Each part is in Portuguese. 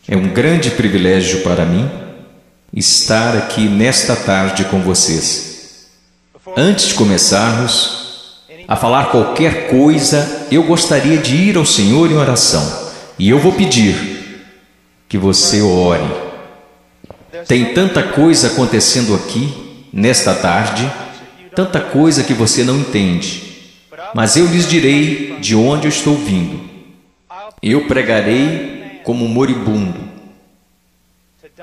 É um grande privilégio para mim estar aqui nesta tarde com vocês. Antes de começarmos a falar qualquer coisa, eu gostaria de ir ao Senhor em oração. E eu vou pedir que você ore. Tem tanta coisa acontecendo aqui nesta tarde, tanta coisa que você não entende. Mas eu lhes direi de onde eu estou vindo. Eu pregarei como moribundo,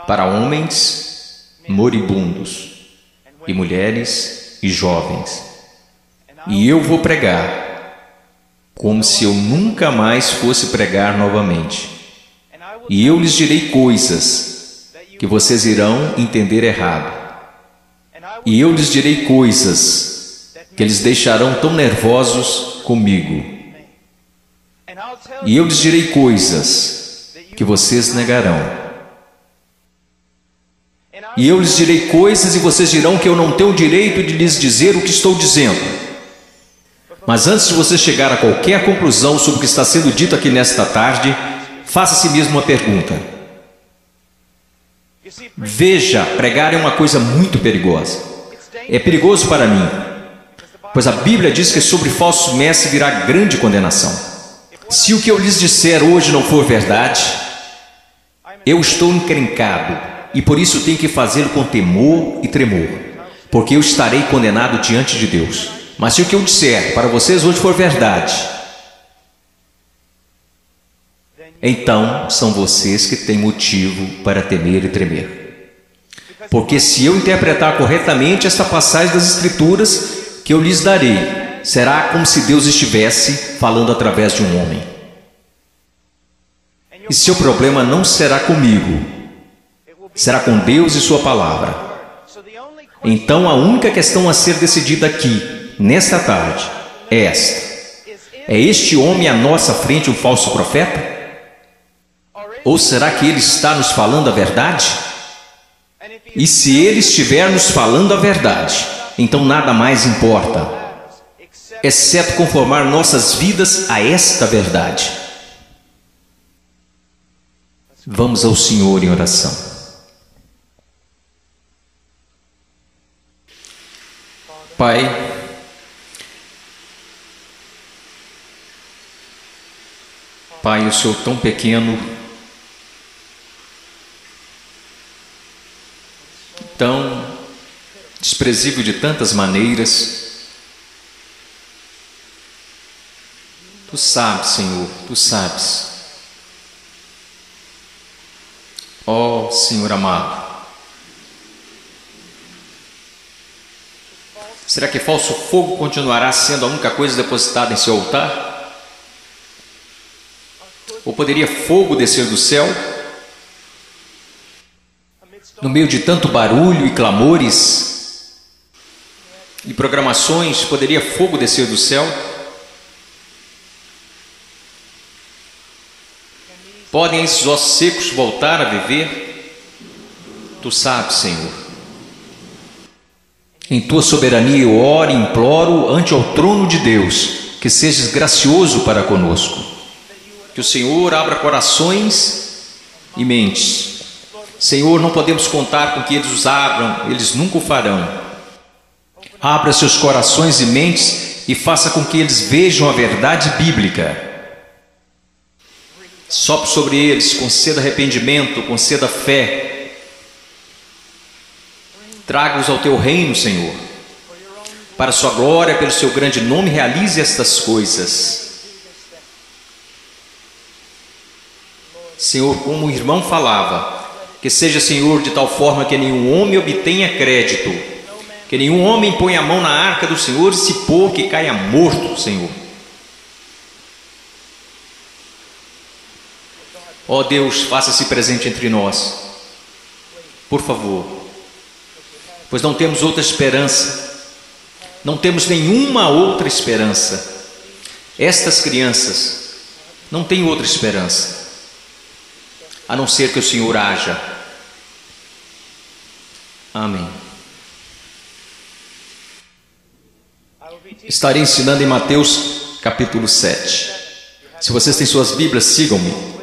para homens moribundos, e mulheres e jovens. E eu vou pregar como se eu nunca mais fosse pregar novamente. E eu lhes direi coisas que vocês irão entender errado. E eu lhes direi coisas que eles deixarão tão nervosos comigo. E eu lhes direi coisas que vocês negarão. E eu lhes direi coisas e vocês dirão que eu não tenho o direito de lhes dizer o que estou dizendo. Mas antes de você chegar a qualquer conclusão sobre o que está sendo dito aqui nesta tarde, faça a si mesmo uma pergunta. Veja, pregar é uma coisa muito perigosa. É perigoso para mim, pois a Bíblia diz que sobre falsos mestres virá grande condenação. Se o que eu lhes disser hoje não for verdade, eu estou encrencado e por isso tenho que fazê-lo com temor e tremor, porque eu estarei condenado diante de Deus. Mas se o que eu disser para vocês hoje for verdade, então são vocês que têm motivo para temer e tremer. Porque se eu interpretar corretamente esta passagem das Escrituras que eu lhes darei, será como se Deus estivesse falando através de um homem. E seu problema não será comigo, será com Deus e sua palavra. Então a única questão a ser decidida aqui, nesta tarde, é esta: é este homem à nossa frente um falso profeta? Ou será que ele está nos falando a verdade? E se ele estiver nos falando a verdade, então nada mais importa, exceto conformar nossas vidas a esta verdade. Vamos ao Senhor em oração. Pai, eu sou tão pequeno, tão desprezível de tantas maneiras. Tu sabes, Senhor, Tu sabes. Ó Senhor amado, será que falso fogo continuará sendo a única coisa depositada em seu altar? Ou poderia fogo descer do céu? No meio de tanto barulho e clamores e programações, poderia fogo descer do céu? Podem esses ossos secos voltar a viver? Tu sabes, Senhor. Em Tua soberania eu oro e imploro ante ao trono de Deus, que sejas gracioso para conosco. Que o Senhor abra corações e mentes. Senhor, não podemos contar com que eles os abram, eles nunca o farão. Abra seus corações e mentes e faça com que eles vejam a verdade bíblica. Sopre sobre eles, conceda arrependimento, conceda fé. Traga-os ao Teu reino, Senhor. Para a Sua glória, pelo Seu grande nome, realize estas coisas. Senhor, como o irmão falava, que seja, Senhor, de tal forma que nenhum homem obtenha crédito, que nenhum homem ponha a mão na arca do Senhor e se pôr que caia morto, Senhor. Ó Deus, faça-se presente entre nós, por favor, pois não temos outra esperança, não temos nenhuma outra esperança. Estas crianças não têm outra esperança, a não ser que o Senhor haja. Amém. Estarei ensinando em Mateus capítulo 7. Se vocês têm suas Bíblias, sigam-me.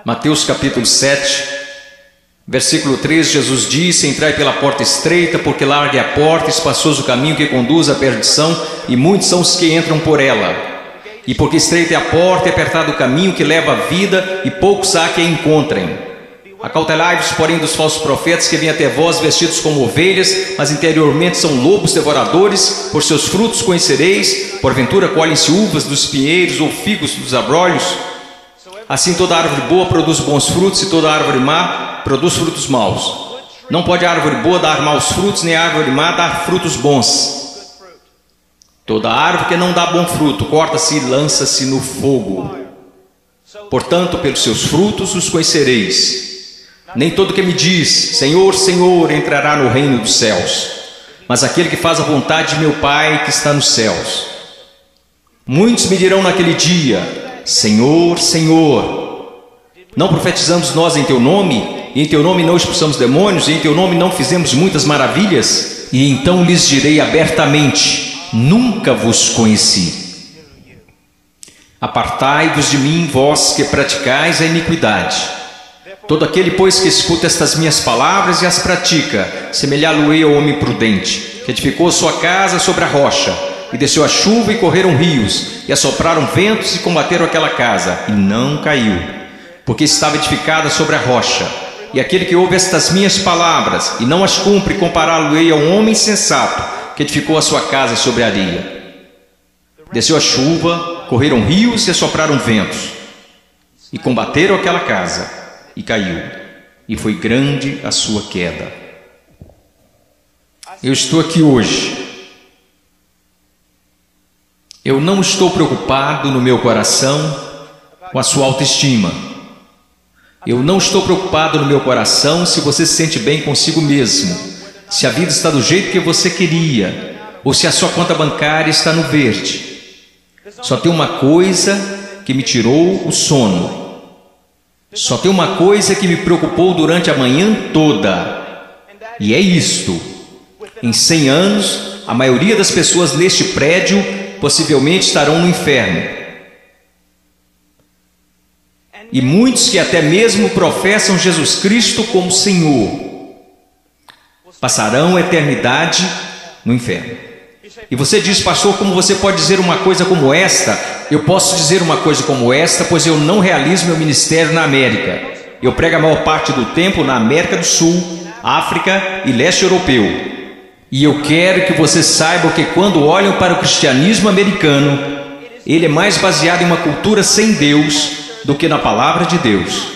Mateus capítulo 7, versículo 3, Jesus disse: entrai pela porta estreita, porque larga é a porta, espaçoso o caminho que conduz à perdição, e muitos são os que entram por ela. E porque estreita é a porta e apertado o caminho que leva à vida, e poucos há que a encontrem. Acautelai-vos, porém, dos falsos profetas que vêm até vós vestidos como ovelhas, mas interiormente são lobos devoradores. Por seus frutos conhecereis. Porventura colhem-se uvas dos pinheiros ou figos dos abrolhos? Assim toda árvore boa produz bons frutos, e toda árvore má produz frutos maus. Não pode a árvore boa dar maus frutos, nem a árvore má dar frutos bons. Toda árvore que não dá bom fruto corta-se e lança-se no fogo. Portanto, pelos seus frutos os conhecereis. Nem todo que me diz, Senhor, Senhor, entrará no reino dos céus, mas aquele que faz a vontade de meu Pai que está nos céus. Muitos me dirão naquele dia: Senhor, Senhor, não profetizamos nós em teu nome, e em teu nome não expulsamos demônios, e em teu nome não fizemos muitas maravilhas? E então lhes direi abertamente: nunca vos conheci. Apartai-vos de mim, vós que praticais a iniquidade. Todo aquele, pois, que escuta estas minhas palavras e as pratica, semelhá-lo-ei ao homem prudente, que edificou sua casa sobre a rocha, e desceu a chuva e correram rios, e assopraram ventos e combateram aquela casa, e não caiu, porque estava edificada sobre a rocha. E aquele que ouve estas minhas palavras e não as cumpre, compará-lo-ei a um homem sensato, que edificou a sua casa sobre a areia. Desceu a chuva, correram rios e assopraram ventos, e combateram aquela casa, e caiu, e foi grande a sua queda. Eu estou aqui hoje. Eu não estou preocupado no meu coração com a sua autoestima. Eu não estou preocupado no meu coração se você se sente bem consigo mesmo, se a vida está do jeito que você queria, ou se a sua conta bancária está no verde. Só tem uma coisa que me tirou o sono. Só tem uma coisa que me preocupou durante a manhã toda, e é isto: em 100 anos, a maioria das pessoas neste prédio possivelmente estarão no inferno. E muitos que até mesmo professam Jesus Cristo como Senhor passarão a eternidade no inferno. E você diz: pastor, como você pode dizer uma coisa como esta? Eu posso dizer uma coisa como esta, pois eu não realizo meu ministério na América. Eu prego a maior parte do tempo na América do Sul, África e leste europeu. E eu quero que você saiba que quando olham para o cristianismo americano, ele é mais baseado em uma cultura sem Deus do que na palavra de Deus.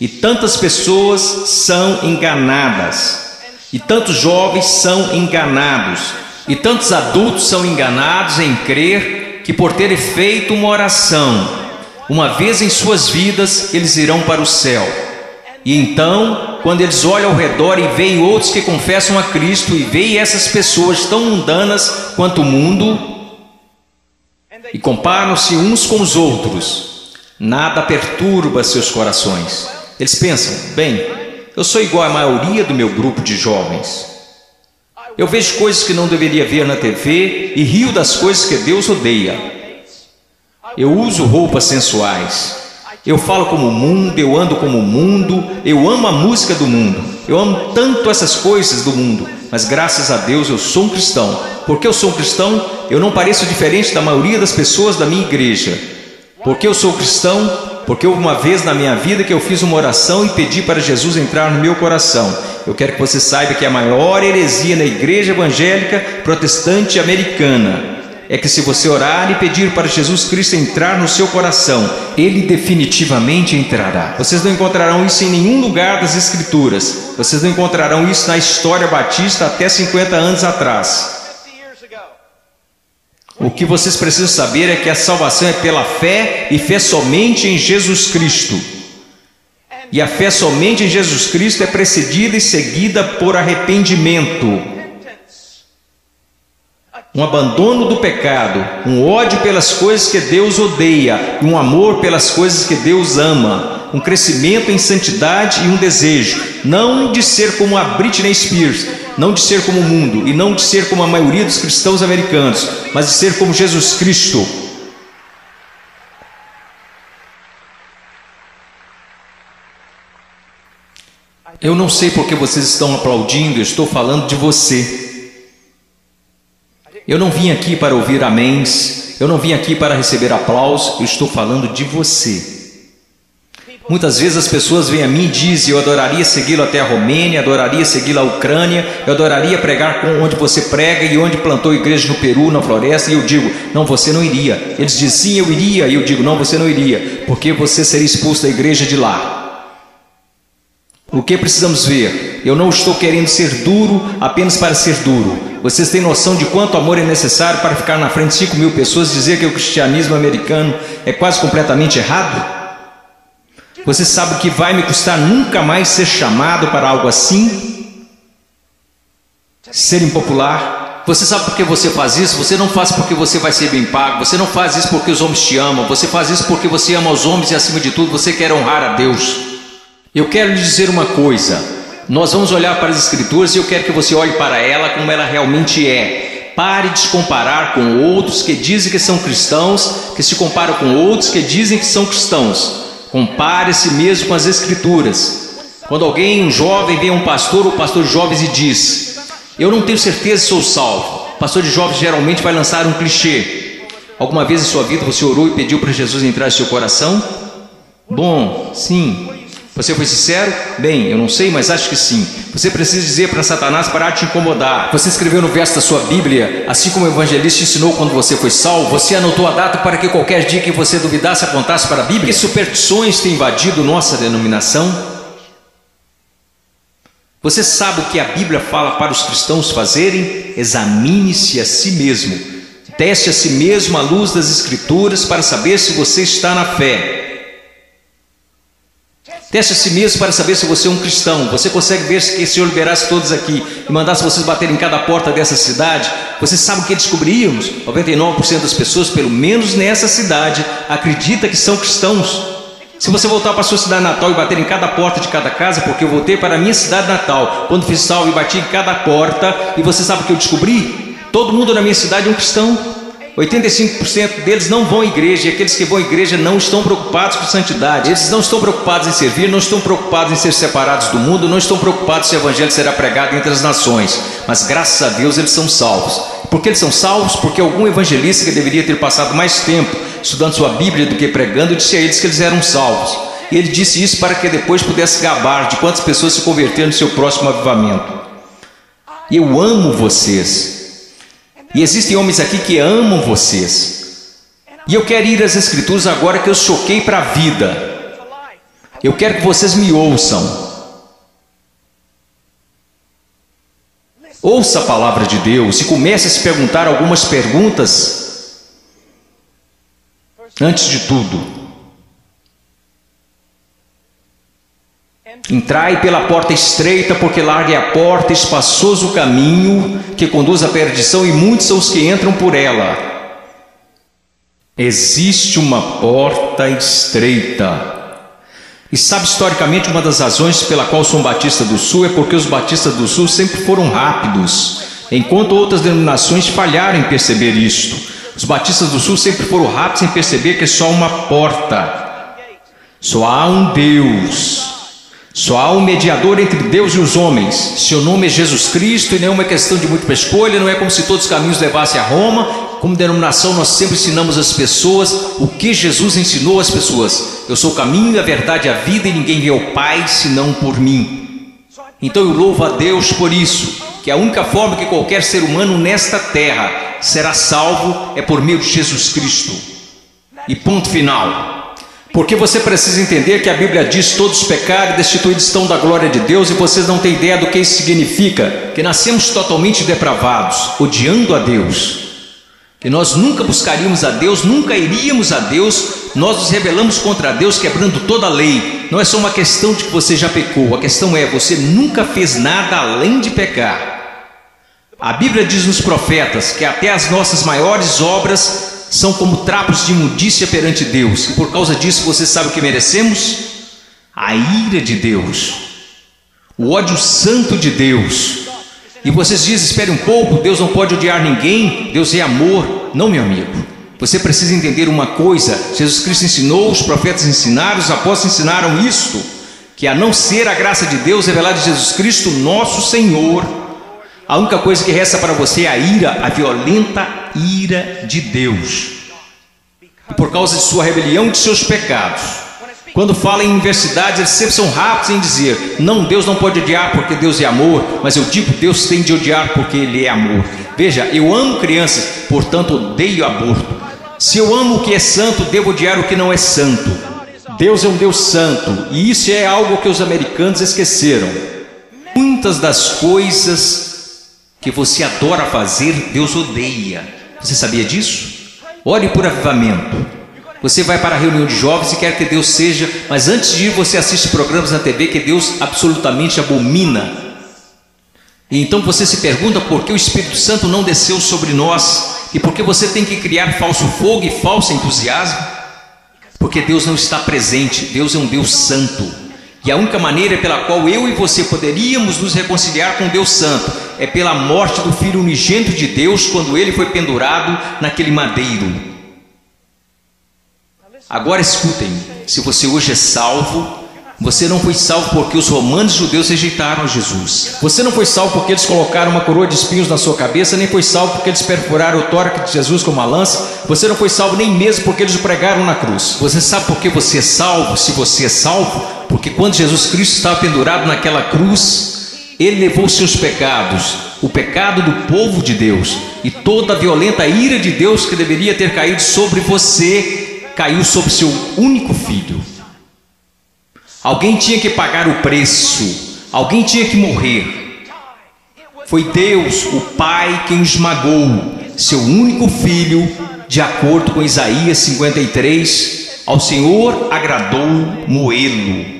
E tantas pessoas são enganadas, e tantos jovens são enganados, e tantos adultos são enganados em crer que por terem feito uma oração uma vez em suas vidas, eles irão para o céu. E então, quando eles olham ao redor e veem outros que confessam a Cristo, e veem essas pessoas tão mundanas quanto o mundo, e comparam-se uns com os outros, nada perturba seus corações. Eles pensam: bem, eu sou igual à maioria do meu grupo de jovens. Eu vejo coisas que não deveria ver na TV e rio das coisas que Deus odeia. Eu uso roupas sensuais. Eu falo como o mundo, eu ando como o mundo, eu amo a música do mundo. Eu amo tanto essas coisas do mundo, mas graças a Deus eu sou um cristão. Porque eu sou um cristão, eu não pareço diferente da maioria das pessoas da minha igreja. Porque eu sou cristão, porque houve uma vez na minha vida que eu fiz uma oração e pedi para Jesus entrar no meu coração. Eu quero que você saiba que a maior heresia na igreja evangélica protestante americana é que se você orar e pedir para Jesus Cristo entrar no seu coração, Ele definitivamente entrará. Vocês não encontrarão isso em nenhum lugar das Escrituras. Vocês não encontrarão isso na história batista até 50 anos atrás. O que vocês precisam saber é que a salvação é pela fé, e fé somente em Jesus Cristo. E a fé somente em Jesus Cristo é precedida e seguida por arrependimento. Um abandono do pecado, um ódio pelas coisas que Deus odeia, e um amor pelas coisas que Deus ama, um crescimento em santidade e um desejo, não de ser como a Britney Spears, não de ser como o mundo, e não de ser como a maioria dos cristãos americanos, mas de ser como Jesus Cristo. Eu não sei porque vocês estão aplaudindo, eu estou falando de você. Eu não vim aqui para ouvir améns, eu não vim aqui para receber aplausos, eu estou falando de você. Muitas vezes as pessoas vêm a mim e dizem: eu adoraria segui-lo até a Romênia, adoraria segui-lo à Ucrânia, eu adoraria pregar onde você prega e onde plantou igreja no Peru, na floresta. E eu digo: não, você não iria. Eles dizem: sim, eu iria. E eu digo: não, você não iria, porque você seria expulso da igreja de lá. O que precisamos ver? Eu não estou querendo ser duro apenas para ser duro. Vocês têm noção de quanto amor é necessário para ficar na frente de 5.000 pessoas e dizer que o cristianismo americano é quase completamente errado? Você sabe o que vai me custar nunca mais ser chamado para algo assim? Ser impopular? Você sabe por que você faz isso? Você não faz porque você vai ser bem pago. Você não faz isso porque os homens te amam. Você faz isso porque você ama os homens e, acima de tudo, você quer honrar a Deus. Eu quero lhe dizer uma coisa. Nós vamos olhar para as Escrituras e eu quero que você olhe para ela como ela realmente é. Pare de se comparar com outros que dizem que são cristãos, que se comparam com outros que dizem que são cristãos. Compare a si mesmo com as Escrituras. Quando alguém, um jovem, vem a um pastor ou pastor de jovens e diz: eu não tenho certeza se sou salvo. O pastor de jovens geralmente vai lançar um clichê. Alguma vez em sua vida você orou e pediu para Jesus entrar em seu coração? Bom, sim. Você foi sincero? Bem, eu não sei, mas acho que sim. Você precisa dizer para Satanás parar de te incomodar. Você escreveu no verso da sua Bíblia, assim como o evangelista ensinou quando você foi salvo. Você anotou a data para que qualquer dia que você duvidasse apontasse para a Bíblia. Que superstições têm invadido nossa denominação? Você sabe o que a Bíblia fala para os cristãos fazerem? Examine-se a si mesmo. Teste a si mesmo à luz das Escrituras para saber se você está na fé. Teste a si mesmo para saber se você é um cristão. Você consegue ver que se o Senhor liberasse todos aqui e mandasse vocês baterem em cada porta dessa cidade? Você sabe o que descobriríamos? 99% das pessoas, pelo menos nessa cidade, acredita que são cristãos. Se você voltar para a sua cidade natal e bater em cada porta de cada casa, porque eu voltei para a minha cidade natal, quando fiz salvo e bati em cada porta, e você sabe o que eu descobri? Todo mundo na minha cidade é um cristão. 85% deles não vão à igreja, e aqueles que vão à igreja não estão preocupados com santidade. Eles não estão preocupados em servir, não estão preocupados em ser separados do mundo, não estão preocupados se o evangelho será pregado entre as nações. Mas graças a Deus eles são salvos. Por que eles são salvos? Porque algum evangelista que deveria ter passado mais tempo estudando sua Bíblia do que pregando, disse a eles que eles eram salvos. E ele disse isso para que depois pudesse gabar de quantas pessoas se converteram no seu próximo avivamento. E eu amo vocês. E existem homens aqui que amam vocês. E eu quero ir às Escrituras agora que eu choquei para a vida. Eu quero que vocês me ouçam. Ouça a palavra de Deus e comece a se perguntar algumas perguntas. Antes de tudo, entrai pela porta estreita, porque larga é a porta, espaçoso o caminho que conduz à perdição, e muitos são os que entram por ela. Existe uma porta estreita. E sabe, historicamente, uma das razões pela qual sou um batista do Sul é porque os batistas do Sul sempre foram rápidos, enquanto outras denominações falharam em perceber isto. Os batistas do Sul sempre foram rápidos em perceber que é só uma porta. Só há um Deus. Só há um mediador entre Deus e os homens. Seu nome é Jesus Cristo, e não é uma questão de múltipla escolha. Não é como se todos os caminhos levassem a Roma. Como denominação, nós sempre ensinamos às pessoas o que Jesus ensinou às pessoas. Eu sou o caminho, a verdade e a vida, e ninguém vê ao Pai senão por mim. Então eu louvo a Deus por isso, que a única forma que qualquer ser humano nesta terra será salvo é por meio de Jesus Cristo. E ponto final. Porque você precisa entender que a Bíblia diz: todos pecaram e destituídos estão da glória de Deus, e vocês não têm ideia do que isso significa. Que nascemos totalmente depravados, odiando a Deus. Que nós nunca buscaríamos a Deus, nunca iríamos a Deus. Nós nos rebelamos contra Deus, quebrando toda a lei. Não é só uma questão de que você já pecou. A questão é: você nunca fez nada além de pecar. A Bíblia diz nos profetas que até as nossas maiores obras são como trapos de imundícia perante Deus. E por causa disso, você sabe o que merecemos? A ira de Deus, o ódio santo de Deus. E vocês dizem: espere um pouco, Deus não pode odiar ninguém, Deus é amor. Não, meu amigo, você precisa entender uma coisa: Jesus Cristo ensinou, os profetas ensinaram, os apóstolos ensinaram isto. que a não ser a graça de Deus revelada em Jesus Cristo, nosso Senhor, a única coisa que resta para você é a ira, a violenta ira de Deus. E por causa de sua rebelião e de seus pecados. Quando falam em universidades, eles sempre são rápidos em dizer: não, Deus não pode odiar porque Deus é amor, mas eu digo, Deus tem de odiar porque Ele é amor. Veja, eu amo crianças, portanto odeio aborto. Se eu amo o que é santo, devo odiar o que não é santo. Deus é um Deus santo, e isso é algo que os americanos esqueceram. Muitas das coisas que você adora fazer, Deus odeia. Você sabia disso? Ore por avivamento. Você vai para a reunião de jovens e quer que Deus seja, mas antes de ir você assiste programas na TV que Deus absolutamente abomina. E então você se pergunta por que o Espírito Santo não desceu sobre nós e por que você tem que criar falso fogo e falso entusiasmo. Porque Deus não está presente. Deus é um Deus santo, e a única maneira pela qual eu e você poderíamos nos reconciliar com Deus santo é pela morte do Filho unigênito de Deus, quando ele foi pendurado naquele madeiro. Agora escutem, se você hoje é salvo, você não foi salvo porque os romanos judeus rejeitaram a Jesus. Você não foi salvo porque eles colocaram uma coroa de espinhos na sua cabeça, nem foi salvo porque eles perfuraram o tórax de Jesus com uma lança. Você não foi salvo nem mesmo porque eles o pregaram na cruz. Você sabe por que você é salvo? Se você é salvo, porque quando Jesus Cristo estava pendurado naquela cruz, Ele levou os seus pecados, o pecado do povo de Deus, e toda a violenta ira de Deus que deveria ter caído sobre você, caiu sobre seu único filho. Alguém tinha que pagar o preço, alguém tinha que morrer. Foi Deus, o Pai, quem esmagou seu único filho, de acordo com Isaías 53, ao Senhor agradou moê-lo.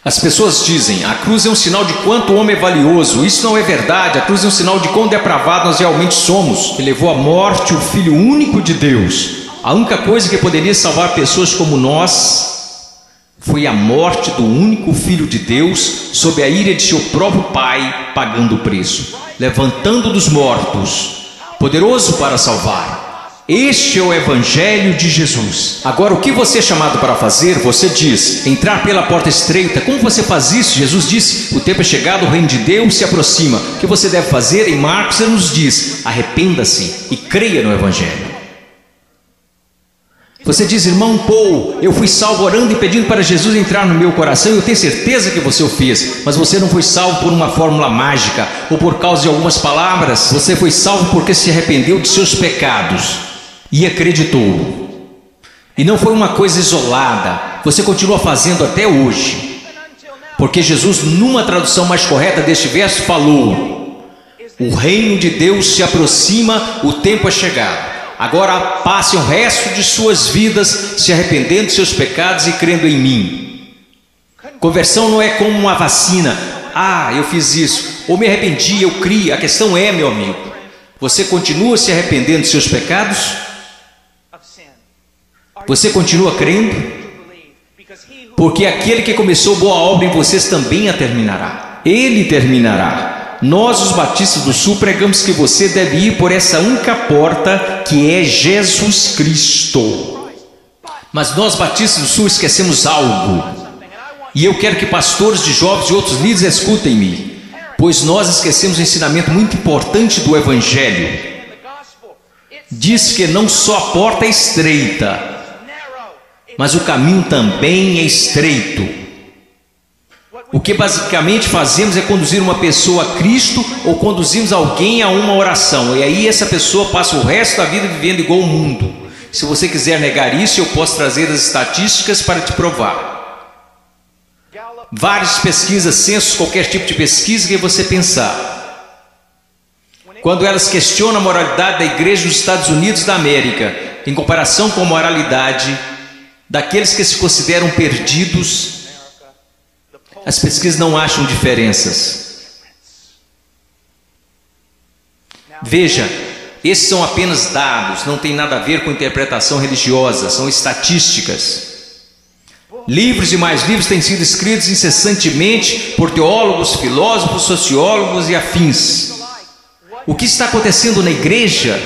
As pessoas dizem: a cruz é um sinal de quanto o homem é valioso. Isso não é verdade. A cruz é um sinal de quão depravado nós realmente somos. Que levou à morte o Filho único de Deus. A única coisa que poderia salvar pessoas como nós foi a morte do único Filho de Deus, sob a ira de seu próprio Pai, pagando o preço, levantando dos mortos, poderoso para salvar. Este é o Evangelho de Jesus. Agora, o que você é chamado para fazer? Você diz: entrar pela porta estreita. Como você faz isso? Jesus disse: o tempo é chegado, o reino de Deus se aproxima. O que você deve fazer? Em Marcos ele nos diz: arrependa-se e creia no Evangelho. Você diz: irmão Paul, eu fui salvo orando e pedindo para Jesus entrar no meu coração. Eu tenho certeza que você o fez, mas você não foi salvo por uma fórmula mágica ou por causa de algumas palavras. Você foi salvo porque se arrependeu de seus pecados e acreditou. E não foi uma coisa isolada, você continua fazendo até hoje. Porque Jesus, numa tradução mais correta deste verso, falou: o reino de Deus se aproxima, o tempo é chegado. Agora passem o resto de suas vidas se arrependendo de seus pecados e crendo em mim. Conversão não é como uma vacina. Ah, eu fiz isso, ou me arrependi, eu criei. A questão é, meu amigo, você continua se arrependendo de seus pecados? Você continua crendo? Porque aquele que começou boa obra em vocês também a terminará. Ele terminará. Nós, os batistas do Sul, pregamos que você deve ir por essa única porta, que é Jesus Cristo. Mas nós, batistas do Sul, esquecemos algo. E eu quero que pastores de jovens e outros líderes escutem-me, pois nós esquecemos um ensinamento muito importante do Evangelho. Diz que não só a porta é estreita, mas o caminho também é estreito. O que basicamente fazemos é conduzir uma pessoa a Cristo ou conduzimos alguém a uma oração. E aí essa pessoa passa o resto da vida vivendo igual ao mundo. Se você quiser negar isso, eu posso trazer as estatísticas para te provar. Várias pesquisas, censos, qualquer tipo de pesquisa que você pensar. Quando elas questionam a moralidade da igreja dos Estados Unidos da América, em comparação com a moralidade daqueles que se consideram perdidos, as pesquisas não acham diferenças. Veja, esses são apenas dados, não tem nada a ver com interpretação religiosa, são estatísticas. Livros e mais livros têm sido escritos incessantemente por teólogos, filósofos, sociólogos e afins. O que está acontecendo na igreja?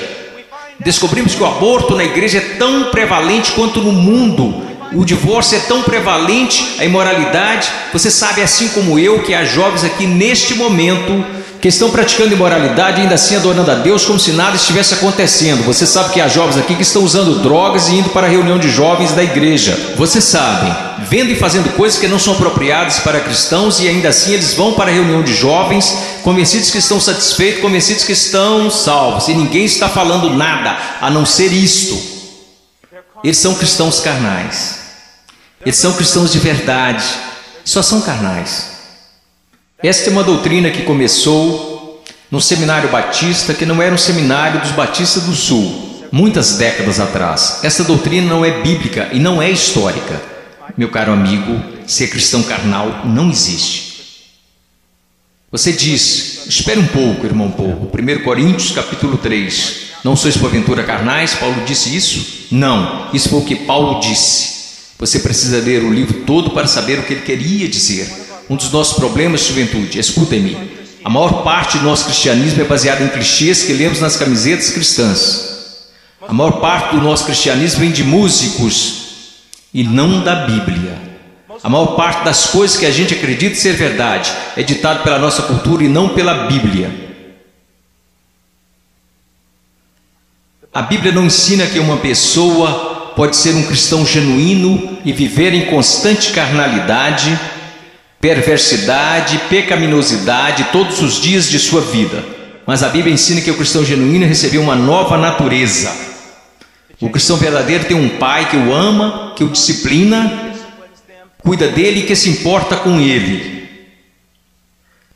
Descobrimos que o aborto na igreja é tão prevalente quanto no mundo. o divórcio é tão prevalente, a imoralidade. Você sabe, assim como eu, que há jovens aqui neste momento que estão praticando imoralidade e ainda assim adorando a Deus como se nada estivesse acontecendo. Você sabe que há jovens aqui que estão usando drogas e indo para a reunião de jovens da igreja. Você sabe, vendo e fazendo coisas que não são apropriadas para cristãos, e ainda assim eles vão para a reunião de jovens, convencidos que estão satisfeitos, convencidos que estão salvos, e ninguém está falando nada a não ser isto. Eles são cristãos carnais, eles são cristãos de verdade, só são carnais. Esta é uma doutrina que começou no seminário batista, que não era um seminário dos batistas do sul, muitas décadas atrás. Esta doutrina não é bíblica e não é histórica. Meu caro amigo, ser cristão carnal não existe. Você diz, espere um pouco, irmão Paulo, 1 Coríntios capítulo 3, não sois porventura carnais? Paulo disse isso? Não, isso foi o que Paulo disse. Você precisa ler o livro todo para saber o que ele queria dizer. Um dos nossos problemas, juventude, escutem-me, a maior parte do nosso cristianismo é baseada em clichês que lemos nas camisetas cristãs. A maior parte do nosso cristianismo vem de músicos e não da Bíblia. A maior parte das coisas que a gente acredita ser verdade é ditado pela nossa cultura e não pela Bíblia. A Bíblia não ensina que uma pessoa pode ser um cristão genuíno e viver em constante carnalidade, perversidade, pecaminosidade todos os dias de sua vida. Mas a Bíblia ensina que o cristão genuíno recebeu uma nova natureza. O cristão verdadeiro tem um pai que o ama, que o disciplina, cuida dele e que se importa com ele.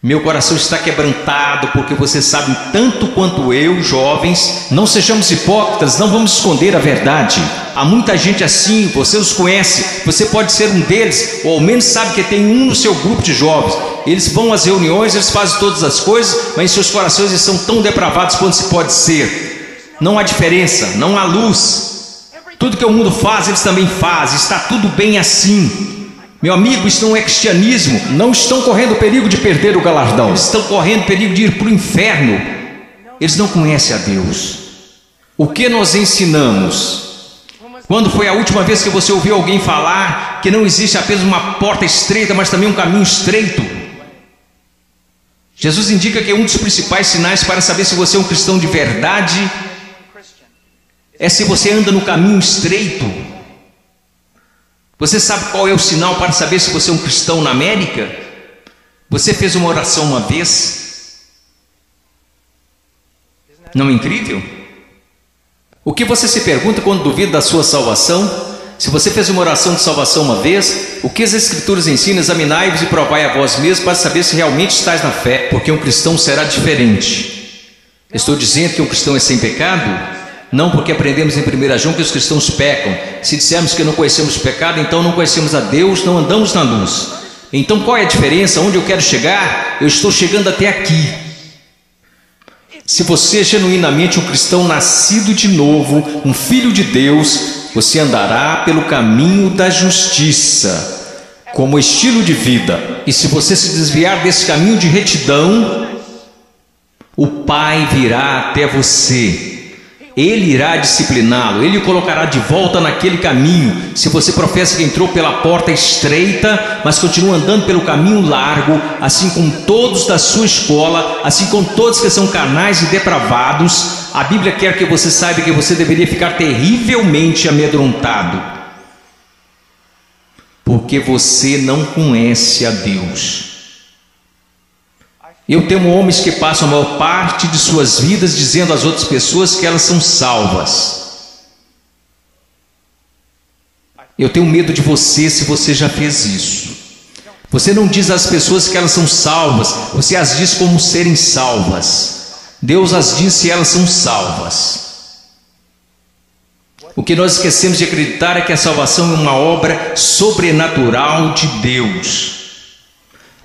Meu coração está quebrantado porque você sabe tanto quanto eu, jovens. Não sejamos hipócritas, não vamos esconder a verdade. Há muita gente assim, você os conhece, você pode ser um deles, ou ao menos sabe que tem um no seu grupo de jovens. Eles vão às reuniões, eles fazem todas as coisas, mas em seus corações eles são tão depravados quanto se pode ser. Não há diferença, não há luz. Tudo que o mundo faz, eles também fazem, está tudo bem assim. Meu amigo, isso não é cristianismo. Não estão correndo perigo de perder o galardão, eles estão correndo perigo de ir para o inferno. Eles não conhecem a Deus. O que nós ensinamos? Quando foi a última vez que você ouviu alguém falar que não existe apenas uma porta estreita, mas também um caminho estreito? Jesus indica que um dos principais sinais para saber se você é um cristão de verdade é se você anda no caminho estreito. Você sabe qual é o sinal para saber se você é um cristão na América? Você fez uma oração uma vez? Não é incrível? O que você se pergunta quando duvida da sua salvação? Se você fez uma oração de salvação uma vez, o que as Escrituras ensinam? Examinai-vos e provai a vós mesmos para saber se realmente estáis na fé, porque um cristão será diferente. Estou dizendo que um cristão é sem pecado? Não, porque aprendemos em 1 João que os cristãos pecam. Se dissermos que não conhecemos o pecado, então não conhecemos a Deus, não andamos na luz. Então qual é a diferença? Onde eu quero chegar? Eu estou chegando até aqui. Se você é genuinamente um cristão nascido de novo, um filho de Deus, você andará pelo caminho da justiça, como estilo de vida. E se você se desviar desse caminho de retidão, o Pai virá até você. Ele irá discipliná-lo, ele o colocará de volta naquele caminho. Se você professa que entrou pela porta estreita, mas continua andando pelo caminho largo, assim como todos da sua escola, assim como todos que são carnais e depravados, a Bíblia quer que você saiba que você deveria ficar terrivelmente amedrontado, porque você não conhece a Deus. Eu temo homens que passam a maior parte de suas vidas dizendo às outras pessoas que elas são salvas. Eu tenho medo de você se você já fez isso. Você não diz às pessoas que elas são salvas, você as diz como serem salvas. Deus as diz se elas são salvas. O que nós esquecemos de acreditar é que a salvação é uma obra sobrenatural de Deus.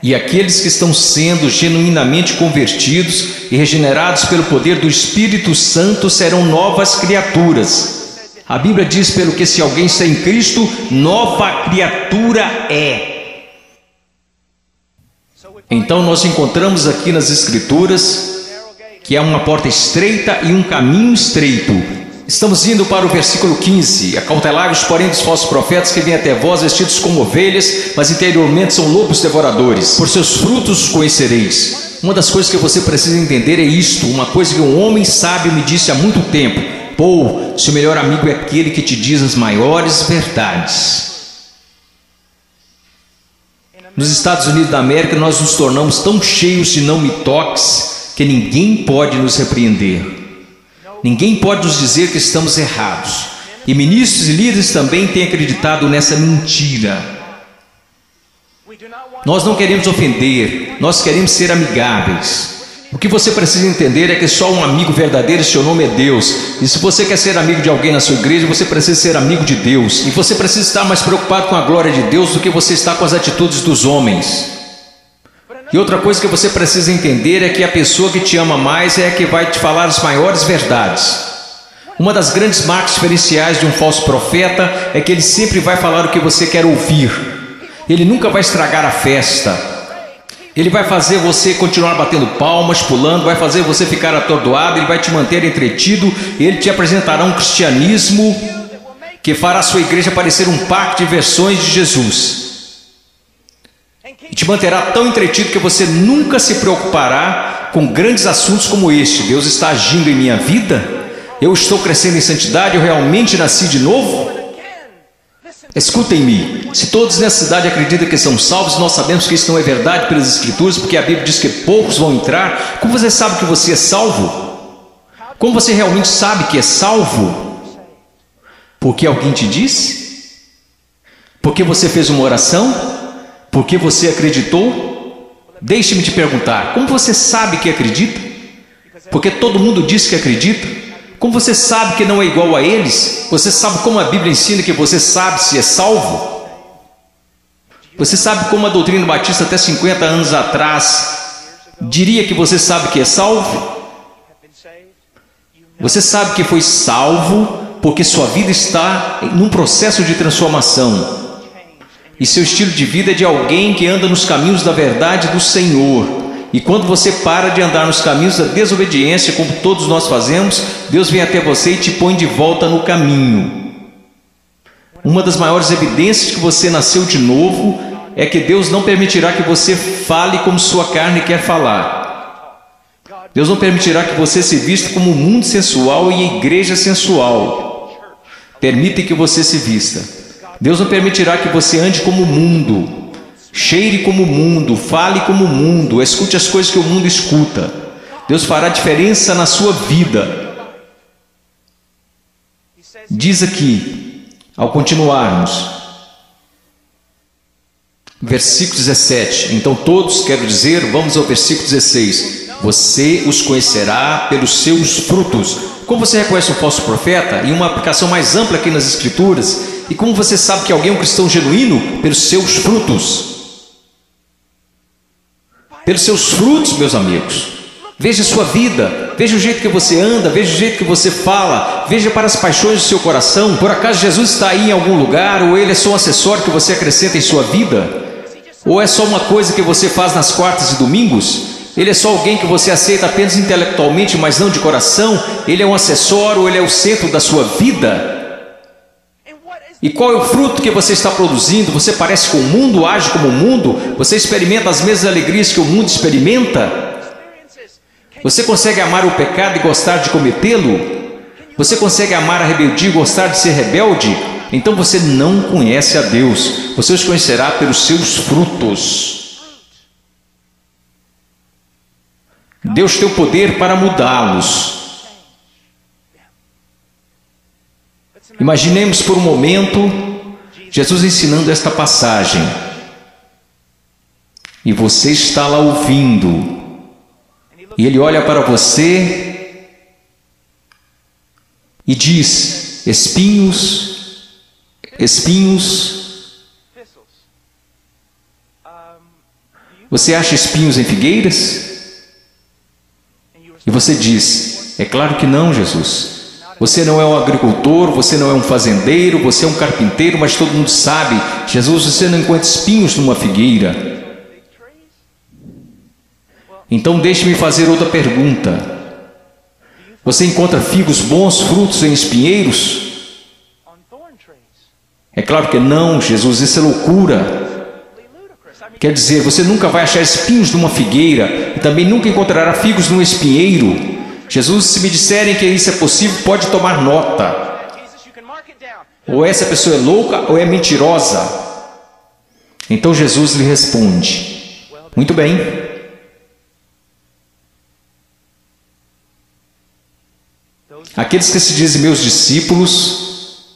E aqueles que estão sendo genuinamente convertidos e regenerados pelo poder do Espírito Santo serão novas criaturas. A Bíblia diz, pelo que se alguém está em Cristo, nova criatura é. Então nós encontramos aqui nas Escrituras que há uma porta estreita e um caminho estreito. Estamos indo para o versículo 15. Acautelai-vos, porém, dos falsos profetas que vêm até vós vestidos como ovelhas, mas interiormente são lobos devoradores. Por seus frutos os conhecereis. Uma das coisas que você precisa entender é isto. Uma coisa que um homem sábio me disse há muito tempo: Paul, seu melhor amigo é aquele que te diz as maiores verdades. Nos Estados Unidos da América, nós nos tornamos tão cheios de não me toques que ninguém pode nos repreender. Ninguém pode nos dizer que estamos errados. E ministros e líderes também têm acreditado nessa mentira. Nós não queremos ofender, nós queremos ser amigáveis. O que você precisa entender é que só um amigo verdadeiro, seu nome é Deus. E se você quer ser amigo de alguém na sua igreja, você precisa ser amigo de Deus. E você precisa estar mais preocupado com a glória de Deus do que você está com as atitudes dos homens. E outra coisa que você precisa entender é que a pessoa que te ama mais é a que vai te falar as maiores verdades. Uma das grandes marcas diferenciais de um falso profeta é que ele sempre vai falar o que você quer ouvir. Ele nunca vai estragar a festa. Ele vai fazer você continuar batendo palmas, pulando, vai fazer você ficar atordoado, ele vai te manter entretido, ele te apresentará um cristianismo que fará a sua igreja parecer um parque de versões de Jesus. E te manterá tão entretido que você nunca se preocupará com grandes assuntos como este. Deus está agindo em minha vida? Eu estou crescendo em santidade? Eu realmente nasci de novo? Escutem-me, se todos nessa cidade acreditam que são salvos, nós sabemos que isso não é verdade pelas Escrituras, porque a Bíblia diz que poucos vão entrar. Como você sabe que você é salvo? Como você realmente sabe que é salvo? Porque alguém te disse? Porque você fez uma oração? Porque você acreditou? Deixe-me te perguntar, como você sabe que acredita? Porque todo mundo diz que acredita. Como você sabe que não é igual a eles? Você sabe como a Bíblia ensina que você sabe se é salvo? Você sabe como a doutrina batista até 50 anos atrás diria que você sabe que é salvo? Você sabe que foi salvo porque sua vida está num processo de transformação. E seu estilo de vida é de alguém que anda nos caminhos da verdade do Senhor. E quando você para de andar nos caminhos da desobediência, como todos nós fazemos, Deus vem até você e te põe de volta no caminho. Uma das maiores evidências que você nasceu de novo é que Deus não permitirá que você fale como sua carne quer falar. Deus não permitirá que você se vista como um mundo sensual e igreja sensual. Permita que você se vista. Deus não permitirá que você ande como o mundo, cheire como o mundo, fale como o mundo, escute as coisas que o mundo escuta. Deus fará diferença na sua vida. Diz aqui, ao continuarmos, versículo 17. Então todos, quero dizer, vamos ao versículo 16. Você os conhecerá pelos seus frutos. Como você reconhece um falso profeta? E uma aplicação mais ampla aqui nas Escrituras. E como você sabe que alguém é um cristão genuíno? Pelos seus frutos. Pelos seus frutos, meus amigos. Veja a sua vida, veja o jeito que você anda, veja o jeito que você fala, veja para as paixões do seu coração. Por acaso Jesus está aí em algum lugar, ou ele é só um acessório que você acrescenta em sua vida? Ou é só uma coisa que você faz nas quartas e domingos? Ele é só alguém que você aceita apenas intelectualmente, mas não de coração? Ele é um acessório, ou ele é o centro da sua vida? E qual é o fruto que você está produzindo? Você parece com o mundo, age como o mundo? Você experimenta as mesmas alegrias que o mundo experimenta? Você consegue amar o pecado e gostar de cometê-lo? Você consegue amar a rebeldia e gostar de ser rebelde? Então você não conhece a Deus. Você os conhecerá pelos seus frutos. Deus tem o poder para mudá-los. Imaginemos por um momento Jesus ensinando esta passagem. E você está lá ouvindo. E ele olha para você e diz: espinhos, espinhos. Você acha espinhos em figueiras? E você diz: é claro que não, Jesus. Você não é um agricultor, você não é um fazendeiro, você é um carpinteiro, mas todo mundo sabe, Jesus, você não encontra espinhos numa figueira. Então deixe-me fazer outra pergunta. Você encontra figos bons, frutos em espinheiros? É claro que não, Jesus, isso é loucura. Quer dizer, você nunca vai achar espinhos numa figueira e também nunca encontrará figos num espinheiro. Jesus, se me disserem que isso é possível, pode tomar nota. Ou essa pessoa é louca ou é mentirosa. Então Jesus lhe responde: muito bem. Aqueles que se dizem meus discípulos,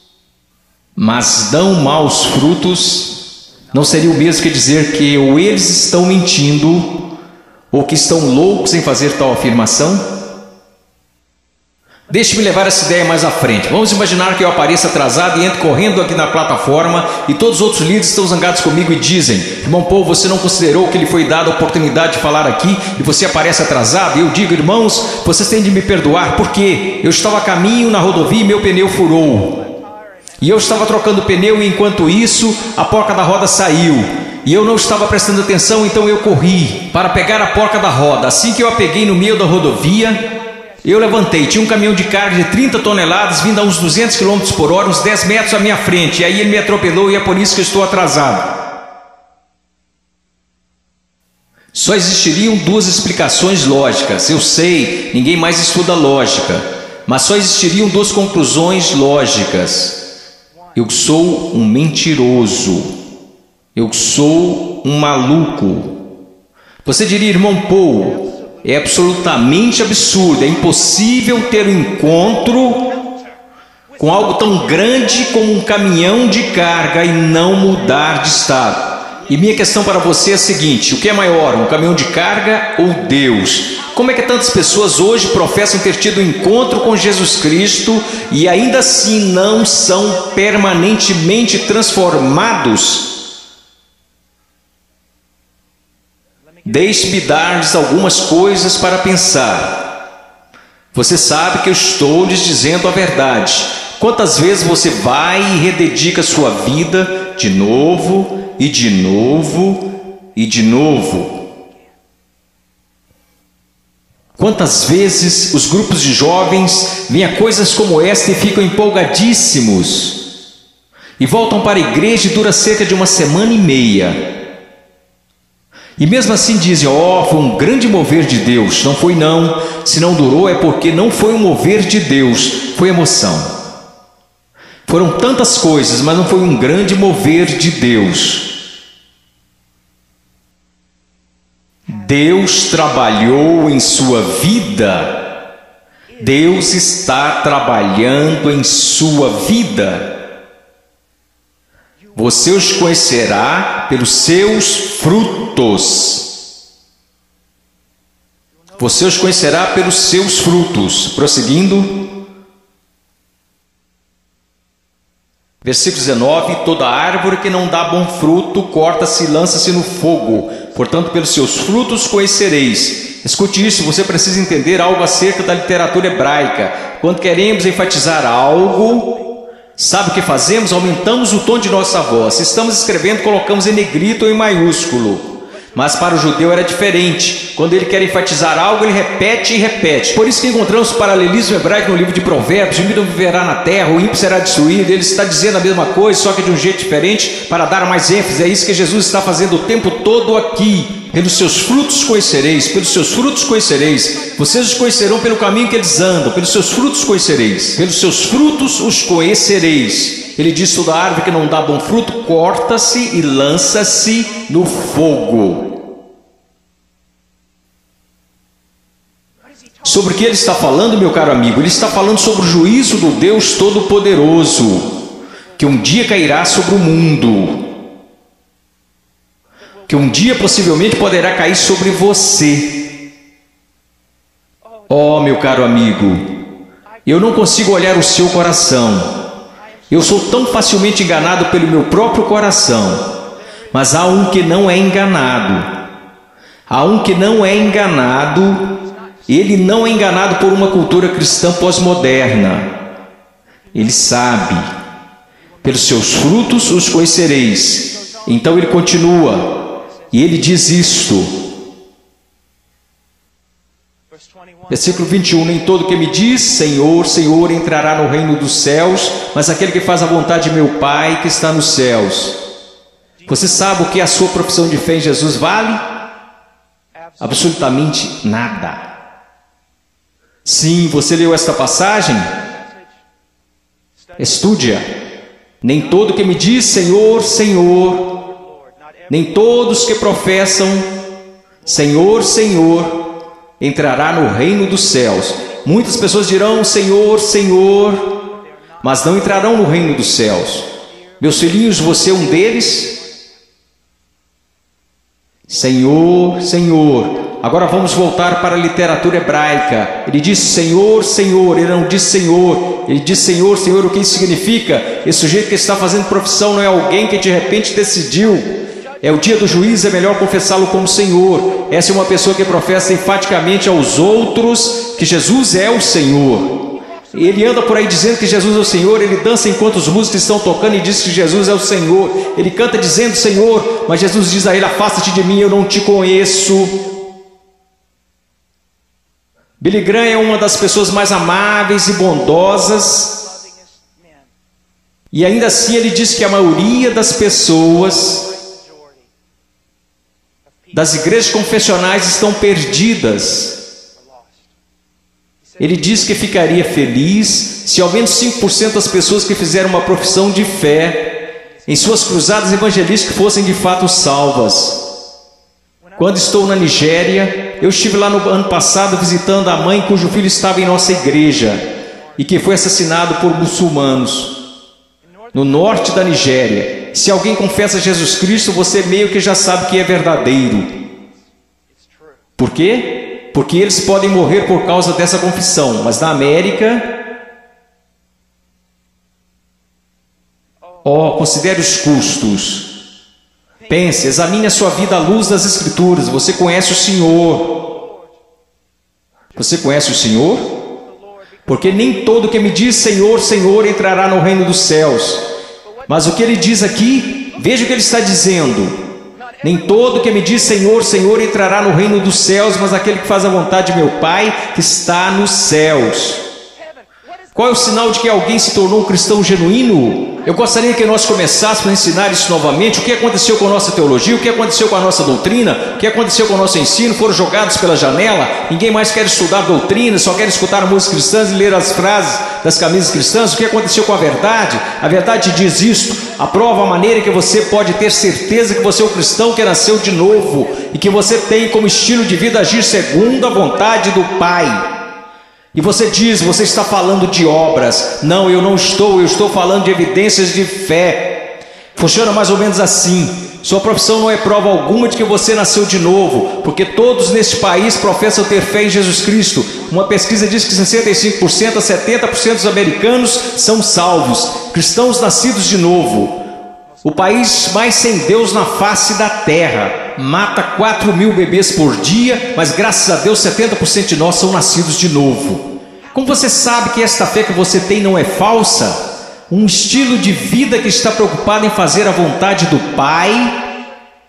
mas dão maus frutos, não seria o mesmo que dizer que ou eles estão mentindo, ou que estão loucos em fazer tal afirmação? Deixe-me levar essa ideia mais à frente. Vamos imaginar que eu apareça atrasado e entro correndo aqui na plataforma e todos os outros líderes estão zangados comigo e dizem: irmão Paul, você não considerou que lhe foi dada a oportunidade de falar aqui e você aparece atrasado? E eu digo: irmãos, vocês têm de me perdoar porque eu estava a caminho na rodovia e meu pneu furou. E eu estava trocando pneu e enquanto isso a porca da roda saiu. E eu não estava prestando atenção, então eu corri para pegar a porca da roda. Assim que eu a peguei no meio da rodovia, eu levantei, tinha um caminhão de carga de 30 toneladas vindo a uns 200 km por hora, uns 10 metros à minha frente. E aí ele me atropelou e é por isso que eu estou atrasado. Só existiriam duas explicações lógicas. Eu sei, ninguém mais estuda lógica. Mas só existiriam duas conclusões lógicas. Eu sou um mentiroso. Eu sou um maluco. Você diria: irmão Paul, é absolutamente absurdo, é impossível ter um encontro com algo tão grande como um caminhão de carga e não mudar de estado. E minha questão para você é a seguinte: o que é maior, um caminhão de carga ou Deus? Como é que tantas pessoas hoje professam ter tido um encontro com Jesus Cristo e ainda assim não são permanentemente transformados? Deixe-me dar-lhes algumas coisas para pensar. Você sabe que eu estou lhes dizendo a verdade. Quantas vezes você vai e rededica sua vida de novo e de novo e de novo? Quantas vezes os grupos de jovens veem a coisas como esta e ficam empolgadíssimos e voltam para a igreja e dura cerca de uma semana e meia. E mesmo assim dizem: ó, foi um grande mover de Deus. Não foi não. Se não durou é porque não foi um mover de Deus, foi emoção. Foram tantas coisas, mas não foi um grande mover de Deus. Deus trabalhou em sua vida. Deus está trabalhando em sua vida. Você os conhecerá pelos seus frutos. Você os conhecerá pelos seus frutos. Prosseguindo. Versículo 19: toda árvore que não dá bom fruto, corta-se e lança-se no fogo. Portanto, pelos seus frutos conhecereis. Escute isso, você precisa entender algo acerca da literatura hebraica. Quando queremos enfatizar algo, sabe o que fazemos? Aumentamos o tom de nossa voz. Se estamos escrevendo, colocamos em negrito ou em maiúsculo. Mas para o judeu era diferente. Quando ele quer enfatizar algo, ele repete e repete. Por isso que encontramos o paralelismo hebraico no livro de Provérbios: o ímpio viverá na terra, o ímpio será destruído. Ele está dizendo a mesma coisa, só que de um jeito diferente, para dar mais ênfase. É isso que Jesus está fazendo o tempo todo aqui. Pelos seus frutos conhecereis, pelos seus frutos conhecereis. Vocês os conhecerão pelo caminho que eles andam, pelos seus frutos conhecereis, pelos seus frutos os conhecereis. Ele diz: toda árvore que não dá bom fruto, corta-se e lança-se no fogo. Sobre o que ele está falando, meu caro amigo? Ele está falando sobre o juízo do Deus Todo-Poderoso, que um dia cairá sobre o mundo, que um dia possivelmente poderá cair sobre você. Oh, meu caro amigo, eu não consigo olhar o seu coração. Eu sou tão facilmente enganado pelo meu próprio coração. Mas há um que não é enganado. Há um que não é enganado. Ele não é enganado por uma cultura cristã pós-moderna. Ele sabe: pelos seus frutos os conhecereis. Então ele continua. E ele diz isto: Versículo 21, nem todo que me diz Senhor, Senhor entrará no reino dos céus, mas aquele que faz a vontade de meu Pai que está nos céus. Você sabe o que a sua profissão de fé em Jesus vale? Absolutamente nada. Sim, você leu esta passagem? Estude-a. Nem todo que me diz Senhor, Senhor, nem todos que professam Senhor, Senhor, entrará no reino dos céus. Muitas pessoas dirão Senhor, Senhor, mas não entrarão no reino dos céus. Meus filhinhos, você é um deles? Senhor, Senhor. Agora vamos voltar para a literatura hebraica. Ele diz Senhor, Senhor, ele não diz Senhor. Ele diz Senhor, Senhor, o que isso significa? Esse sujeito que está fazendo profissão não é alguém que de repente decidiu. É o dia do juízo, é melhor confessá-lo como Senhor. Essa é uma pessoa que professa enfaticamente aos outros que Jesus é o Senhor. Ele anda por aí dizendo que Jesus é o Senhor, ele dança enquanto os músicos estão tocando e diz que Jesus é o Senhor. Ele canta dizendo Senhor, mas Jesus diz a ele, afasta-te de mim, eu não te conheço. Billy Graham é uma das pessoas mais amáveis e bondosas. E ainda assim ele diz que a maioria das pessoas das igrejas confessionais estão perdidas. Ele diz que ficaria feliz se ao menos 5% das pessoas que fizeram uma profissão de fé em suas cruzadas evangelísticas fossem de fato salvas. Quando estou na Nigéria, eu estive lá no ano passado visitando a mãe cujo filho estava em nossa igreja e que foi assassinado por muçulmanos no norte da Nigéria. Se alguém confessa Jesus Cristo, você meio que já sabe que é verdadeiro. Por quê? Porque eles podem morrer por causa dessa confissão, mas na América, considere os custos. Pense, examine a sua vida à luz das Escrituras. Você conhece o Senhor? Você conhece o Senhor? Porque nem todo que me diz Senhor, Senhor entrará no reino dos céus. Mas o que ele diz aqui, veja o que ele está dizendo. Nem todo que me diz Senhor, Senhor entrará no reino dos céus, mas aquele que faz a vontade de meu Pai que está nos céus. Qual é o sinal de que alguém se tornou um cristão genuíno? Eu gostaria que nós começássemos a ensinar isso novamente. O que aconteceu com a nossa teologia? O que aconteceu com a nossa doutrina? O que aconteceu com o nosso ensino? Foram jogados pela janela? Ninguém mais quer estudar doutrina, só quer escutar músicas cristãs e ler as frases das camisas cristãs. O que aconteceu com a verdade? A verdade diz isto. Aprova a maneira que você pode ter certeza que você é um cristão que nasceu de novo e que você tem como estilo de vida agir segundo a vontade do Pai. E você diz, você está falando de obras. Não, eu estou falando de evidências de fé. Funciona mais ou menos assim. Sua profissão não é prova alguma de que você nasceu de novo, porque todos neste país professam ter fé em Jesus Cristo. Uma pesquisa diz que 65% a 70% dos americanos são salvos, cristãos nascidos de novo. O país mais sem Deus na face da terra mata 4.000 bebês por dia, mas graças a Deus 70% de nós são nascidos de novo. Como você sabe que esta fé que você tem não é falsa? Um estilo de vida que está preocupado em fazer a vontade do Pai,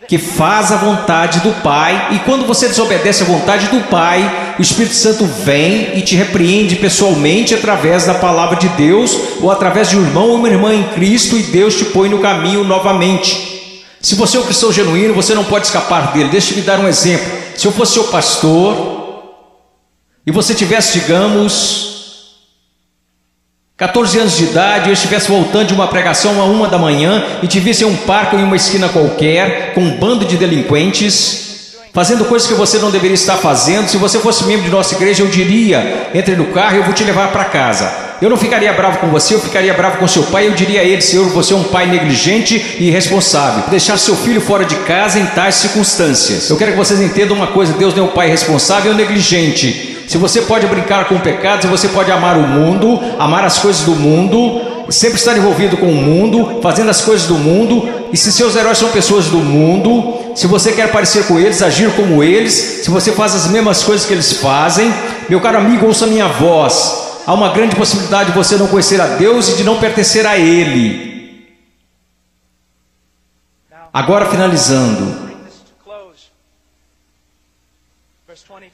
que faz a vontade do Pai, e quando você desobedece a vontade do Pai, o Espírito Santo vem e te repreende pessoalmente através da palavra de Deus, ou através de um irmão ou uma irmã em Cristo, e Deus te põe no caminho novamente. Se você é um cristão genuíno, você não pode escapar dele. Deixa-me dar um exemplo. Se eu fosse seu pastor, e você tivesse, digamos, 14 anos de idade, e eu estivesse voltando de uma pregação a 1 da manhã e te visse em um parque ou em uma esquina qualquer, com um bando de delinquentes, fazendo coisas que você não deveria estar fazendo, se você fosse membro de nossa igreja, eu diria, entre no carro e eu vou te levar para casa. Eu não ficaria bravo com você, eu ficaria bravo com seu pai, eu diria a ele, Senhor, você é um pai negligente e irresponsável. Deixar seu filho fora de casa em tais circunstâncias. Eu quero que vocês entendam uma coisa, Deus não é um pai irresponsável ou negligente. Se você pode brincar com o pecado, se você pode amar o mundo, amar as coisas do mundo, sempre estar envolvido com o mundo, fazendo as coisas do mundo, e se seus heróis são pessoas do mundo, se você quer parecer com eles, agir como eles, se você faz as mesmas coisas que eles fazem, meu caro amigo, ouça minha voz. Há uma grande possibilidade de você não conhecer a Deus e de não pertencer a Ele. Agora finalizando.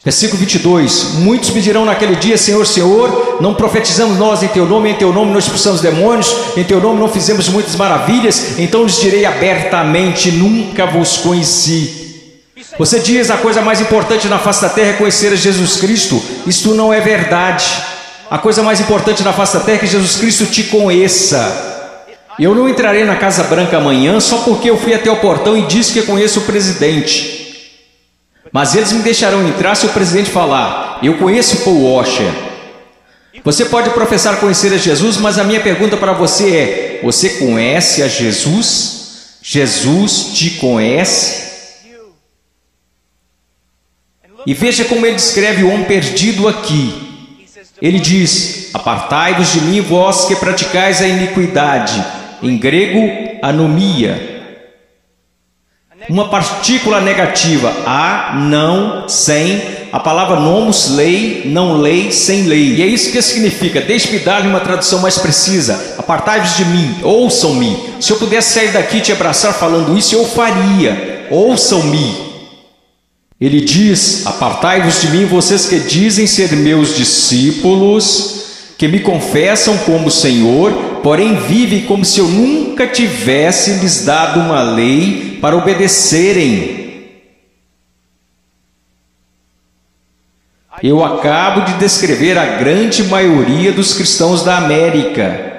Versículo 22. Muitos me dirão naquele dia: Senhor, Senhor, não profetizamos nós em teu nome não expulsamos demônios, em teu nome não fizemos muitas maravilhas? Então lhes direi abertamente: nunca vos conheci. Você diz: a coisa mais importante na face da terra é conhecer a Jesus Cristo. Isto não é verdade. A coisa mais importante na face da terra é que Jesus Cristo te conheça. Eu não entrarei na Casa Branca amanhã só porque eu fui até o portão e disse que conheço o presidente. Mas eles me deixarão entrar se o presidente falar: eu conheço Paul Washer. Você pode professar conhecer a Jesus, mas a minha pergunta para você é: você conhece a Jesus? Jesus te conhece? E veja como ele descreve o homem perdido aqui. Ele diz: apartai-vos de mim, vós que praticais a iniquidade. Em grego, anomia. Uma partícula negativa, a, não, sem. A palavra nomos, lei, não lei, sem lei. E é isso que significa. Deixe-me dar-lhe uma tradução mais precisa. Apartai-vos de mim, ouçam-me. Se eu pudesse sair daqui e te abraçar falando isso, eu faria. Ouçam-me. Ele diz: apartai-vos de mim, vocês que dizem ser meus discípulos, que me confessam como Senhor, porém vivem como se eu nunca tivesse lhes dado uma lei para obedecerem. Eu acabo de descrever a grande maioria dos cristãos da América.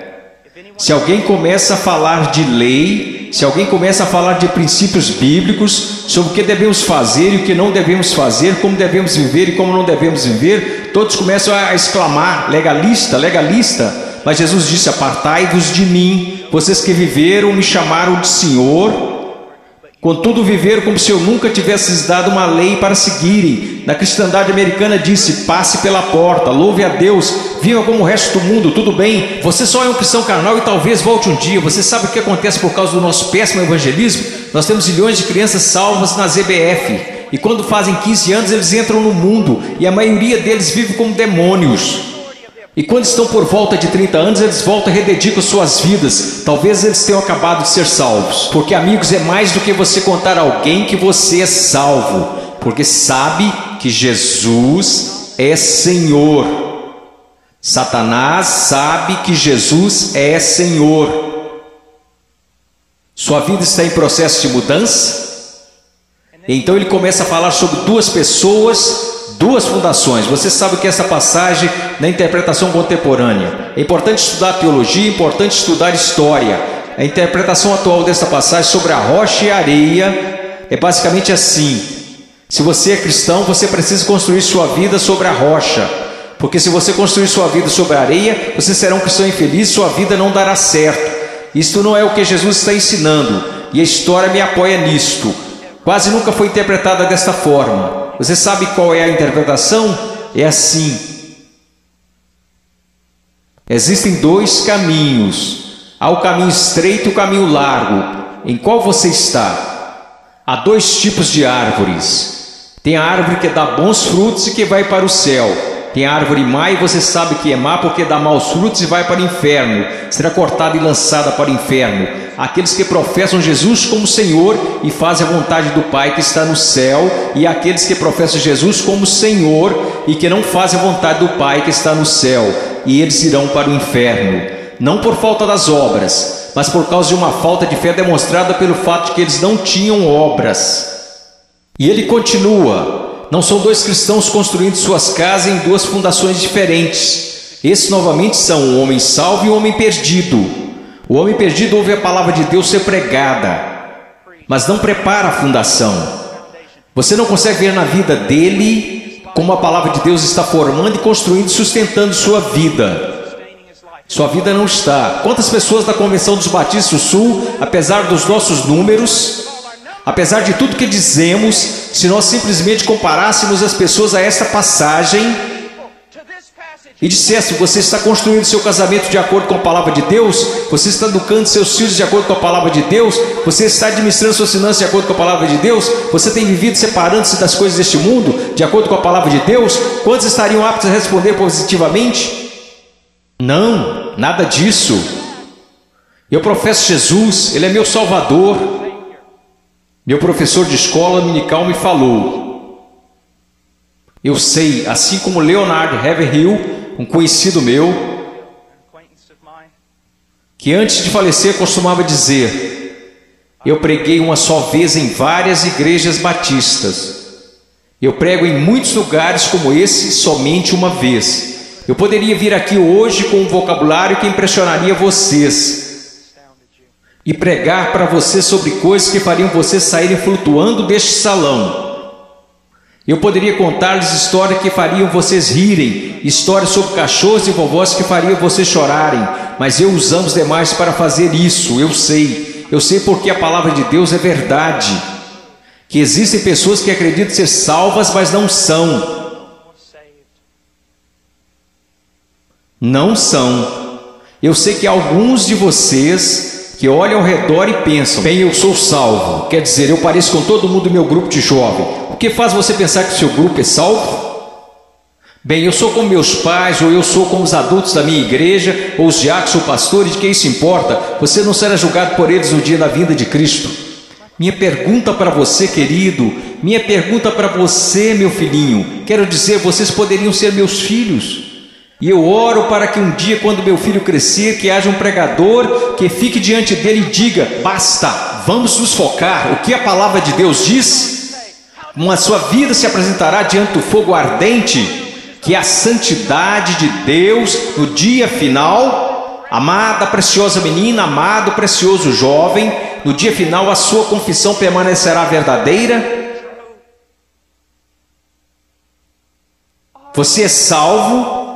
Se alguém começa a falar de lei, se alguém começa a falar de princípios bíblicos, sobre o que devemos fazer e o que não devemos fazer, como devemos viver e como não devemos viver, todos começam a exclamar: legalista, legalista. Mas Jesus disse: apartai-vos de mim, vocês que viveram, me chamaram de Senhor, contudo viveram como se eu nunca tivesse lhes dado uma lei para seguirem. Na cristandade americana disse: passe pela porta, louve a Deus, viva como o resto do mundo, tudo bem, você só é um cristão carnal e talvez volte um dia. Você sabe o que acontece por causa do nosso péssimo evangelismo? Nós temos milhões de crianças salvas na ZBF, e quando fazem 15 anos eles entram no mundo, e a maioria deles vive como demônios. E quando estão por volta de 30 anos, eles voltam e rededicam suas vidas. Talvez eles tenham acabado de ser salvos. Porque, amigos, é mais do que você contar a alguém que você é salvo. Porque sabe que Jesus é Senhor. Satanás sabe que Jesus é Senhor. Sua vida está em processo de mudança? Então ele começa a falar sobre duas pessoas, duas fundações. Você sabe que essa passagem na interpretação contemporânea é importante estudar teologia, é importante estudar história. A interpretação atual dessa passagem sobre a rocha e a areia é basicamente assim: se você é cristão, você precisa construir sua vida sobre a rocha, porque se você construir sua vida sobre a areia, você será um cristão infeliz, sua vida não dará certo. Isto não é o que Jesus está ensinando, e a história me apoia nisto. Quase nunca foi interpretada desta forma. Você sabe qual é a interpretação? É assim: existem dois caminhos. Há o caminho estreito e o caminho largo. Em qual você está? Há dois tipos de árvores. Tem a árvore que dá bons frutos e que vai para o céu. Tem a árvore má, e você sabe que é má porque dá maus frutos e vai para o inferno. Será cortada e lançada para o inferno. Aqueles que professam Jesus como Senhor e fazem a vontade do Pai que está no céu, e aqueles que professam Jesus como Senhor e que não fazem a vontade do Pai que está no céu, e eles irão para o inferno, não por falta das obras, mas por causa de uma falta de fé demonstrada pelo fato de que eles não tinham obras. E ele continua: não são dois cristãos construindo suas casas em duas fundações diferentes. Esses novamente são o homem salvo e o homem perdido. O homem perdido ouve a palavra de Deus ser pregada, mas não prepara a fundação. Você não consegue ver na vida dele como a palavra de Deus está formando e construindo e sustentando sua vida. Sua vida não está. Quantas pessoas da Convenção dos Batistas do Sul, apesar dos nossos números, apesar de tudo que dizemos, se nós simplesmente comparássemos as pessoas a esta passagem e dissesse: você está construindo seu casamento de acordo com a palavra de Deus, você está educando seus filhos de acordo com a palavra de Deus, você está administrando suas finanças de acordo com a palavra de Deus, você tem vivido separando-se das coisas deste mundo de acordo com a palavra de Deus, quantos estariam aptos a responder positivamente? Não, nada disso. Eu professo Jesus, Ele é meu Salvador. Meu professor de escola dominical me falou: Eu sei, assim como Leonard Haverhill, um conhecido meu, que antes de falecer costumava dizer: eu preguei uma só vez em várias igrejas batistas. Eu prego em muitos lugares como esse somente uma vez. Eu poderia vir aqui hoje com um vocabulário que impressionaria vocês e pregar para vocês sobre coisas que fariam vocês saírem flutuando deste salão. Eu poderia contar-lhes histórias que fariam vocês rirem, histórias sobre cachorros e vovós que fariam vocês chorarem, mas eu usamos demais para fazer isso. Eu sei porque a palavra de Deus é verdade, que existem pessoas que acreditam ser salvas, mas não são. Não são. Eu sei que alguns de vocês que olham ao redor e pensam: bem, eu sou salvo, quer dizer, eu pareço com todo mundo do meu grupo de jovem. O que faz você pensar que o seu grupo é salvo? Bem, eu sou como meus pais, ou eu sou como os adultos da minha igreja, ou os diáconos ou pastores, de que isso importa? Você não será julgado por eles no dia da vinda de Cristo. Minha pergunta para você, querido, minha pergunta para você, meu filhinho, quero dizer, vocês poderiam ser meus filhos. E eu oro para que um dia, quando meu filho crescer, que haja um pregador que fique diante dele e diga: basta, vamos nos focar. O que a palavra de Deus diz? Uma sua vida se apresentará diante do fogo ardente, que é a santidade de Deus no dia final. Amada, preciosa menina, amado, precioso jovem, no dia final a sua confissão permanecerá verdadeira. Você é salvo.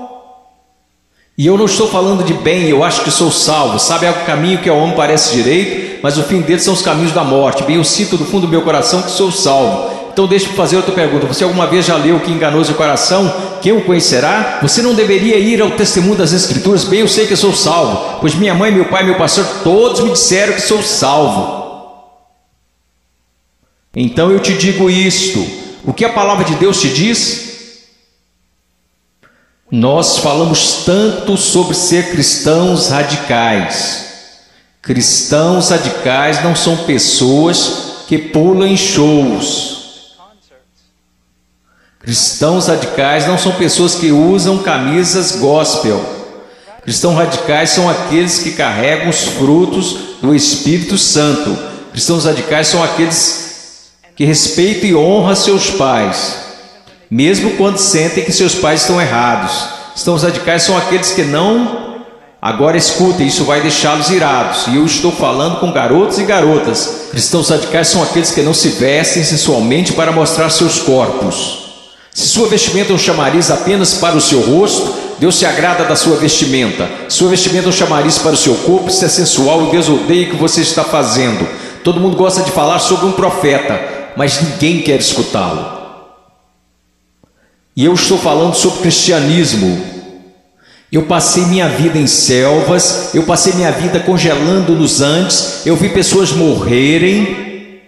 E eu não estou falando de bem, eu acho que sou salvo. Sabe, é o caminho que ao homem parece direito, mas o fim dele são os caminhos da morte. Bem, eu sinto do fundo do meu coração que sou salvo. Então deixa eu fazer outra pergunta. Você alguma vez já leu Que Enganoso o Coração? Quem o conhecerá? Você não deveria ir ao testemunho das Escrituras? Bem, eu sei que sou salvo, pois minha mãe, meu pai, meu pastor, todos me disseram que sou salvo. Então eu te digo isto: o que a palavra de Deus te diz? Nós falamos tanto sobre ser cristãos radicais. Cristãos radicais não são pessoas que pulam em shows. Cristãos radicais não são pessoas que usam camisas gospel. Cristãos radicais são aqueles que carregam os frutos do Espírito Santo. Cristãos radicais são aqueles que respeitam e honram seus pais, mesmo quando sentem que seus pais estão errados. Cristãos radicais são aqueles que não... Agora escutem, isso vai deixá-los irados. E eu estou falando com garotos e garotas. Cristãos radicais são aqueles que não se vestem sensualmente para mostrar seus corpos. Se sua vestimenta é um chamariz apenas para o seu rosto, Deus se agrada da sua vestimenta. Sua vestimenta é um chamariz para o seu corpo, isso é sensual e Deus odeia o que você está fazendo. Todo mundo gosta de falar sobre um profeta, mas ninguém quer escutá-lo. E eu estou falando sobre cristianismo. Eu passei minha vida em selvas, eu passei minha vida congelando nos Andes, eu vi pessoas morrerem.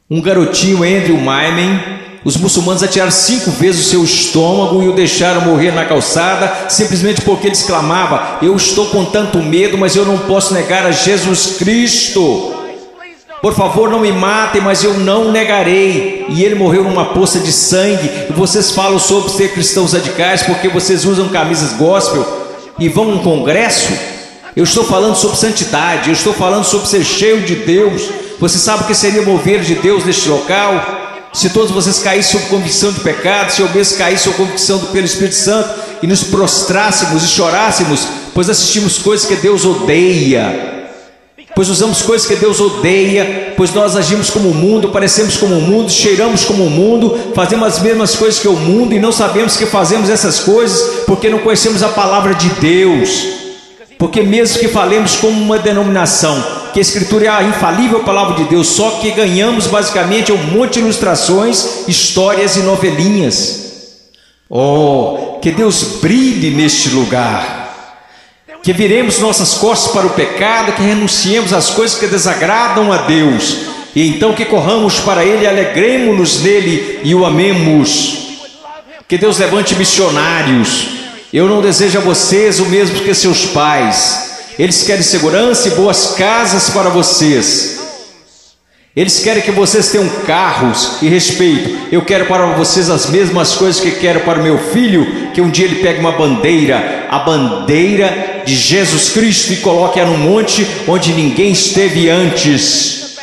Um garotinho, Andrew Myman, os muçulmanos atiraram 5 vezes o seu estômago e o deixaram morrer na calçada, simplesmente porque ele exclamava: eu estou com tanto medo, mas eu não posso negar a Jesus Cristo. Por favor, não me matem, mas eu não negarei. E ele morreu numa poça de sangue. E vocês falam sobre ser cristãos radicais porque vocês usam camisas gospel e vão a um congresso? Eu estou falando sobre santidade, eu estou falando sobre ser cheio de Deus. Você sabe o que seria mover de Deus neste local? Se todos vocês caíssem sob convicção de pecado, se eu mesmo caísse sob convicção pelo Espírito Santo e nos prostrássemos e chorássemos, pois assistimos coisas que Deus odeia, pois usamos coisas que Deus odeia, pois nós agimos como o mundo, parecemos como o mundo, cheiramos como o mundo, fazemos as mesmas coisas que o mundo e não sabemos que fazemos essas coisas porque não conhecemos a palavra de Deus. Porque mesmo que falemos como uma denominação, que a Escritura é a infalível palavra de Deus, só que ganhamos basicamente um monte de ilustrações, histórias e novelinhas. Oh, que Deus brilhe neste lugar. Que viremos nossas costas para o pecado, que renunciemos às coisas que desagradam a Deus, e então que corramos para Ele, alegremos-nos nele e o amemos. Que Deus levante missionários. Eu não desejo a vocês o mesmo que seus pais. Eles querem segurança e boas casas para vocês. Eles querem que vocês tenham carros e respeito. Eu quero para vocês as mesmas coisas que quero para o meu filho, que um dia ele pegue uma bandeira, a bandeira de Jesus Cristo, e coloque-a num monte onde ninguém esteve antes,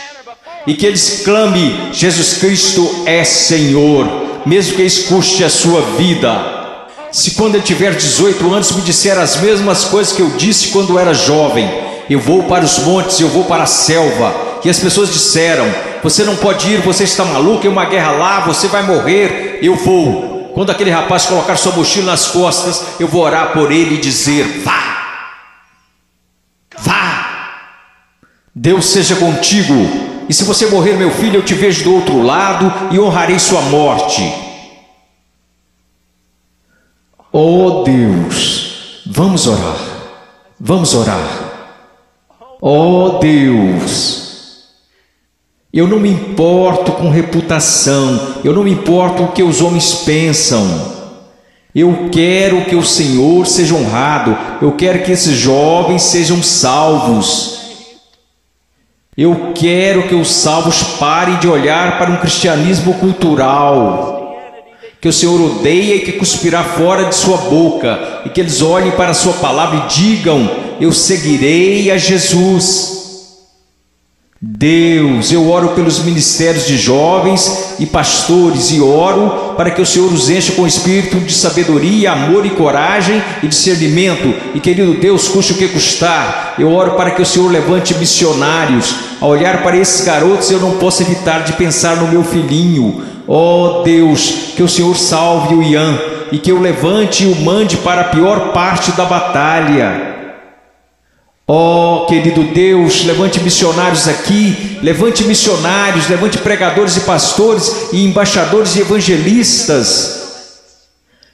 e que eles clamem: Jesus Cristo é Senhor, mesmo que isso custe a sua vida. Se quando ele tiver 18 anos me disser as mesmas coisas que eu disse quando era jovem, eu vou para os montes, eu vou para a selva, que as pessoas disseram: você não pode ir, você está maluco, é uma guerra lá, você vai morrer. Eu vou. Quando aquele rapaz colocar sua mochila nas costas, eu vou orar por ele e dizer: vá, vá, Deus seja contigo, e se você morrer, meu filho, eu te vejo do outro lado e honrarei sua morte. Oh Deus, vamos orar, vamos orar. Oh Deus, eu não me importo com reputação, eu não me importo com o que os homens pensam. Eu quero que o Senhor seja honrado, eu quero que esses jovens sejam salvos. Eu quero que os salvos parem de olhar para um cristianismo cultural, que o Senhor odeia e que cuspirá fora de sua boca, e que eles olhem para a sua palavra e digam: eu seguirei a Jesus. Deus, eu oro pelos ministérios de jovens e pastores, e oro para que o Senhor os encha com espírito de sabedoria, amor e coragem e discernimento, e querido Deus, custe o que custar, eu oro para que o Senhor levante missionários. Ao olhar para esses garotos, eu não posso evitar de pensar no meu filhinho. Oh Deus, que o Senhor salve o Ian, e que eu levante e o mande para a pior parte da batalha. Oh, querido Deus, levante missionários aqui, levante missionários, levante pregadores e pastores e embaixadores e evangelistas,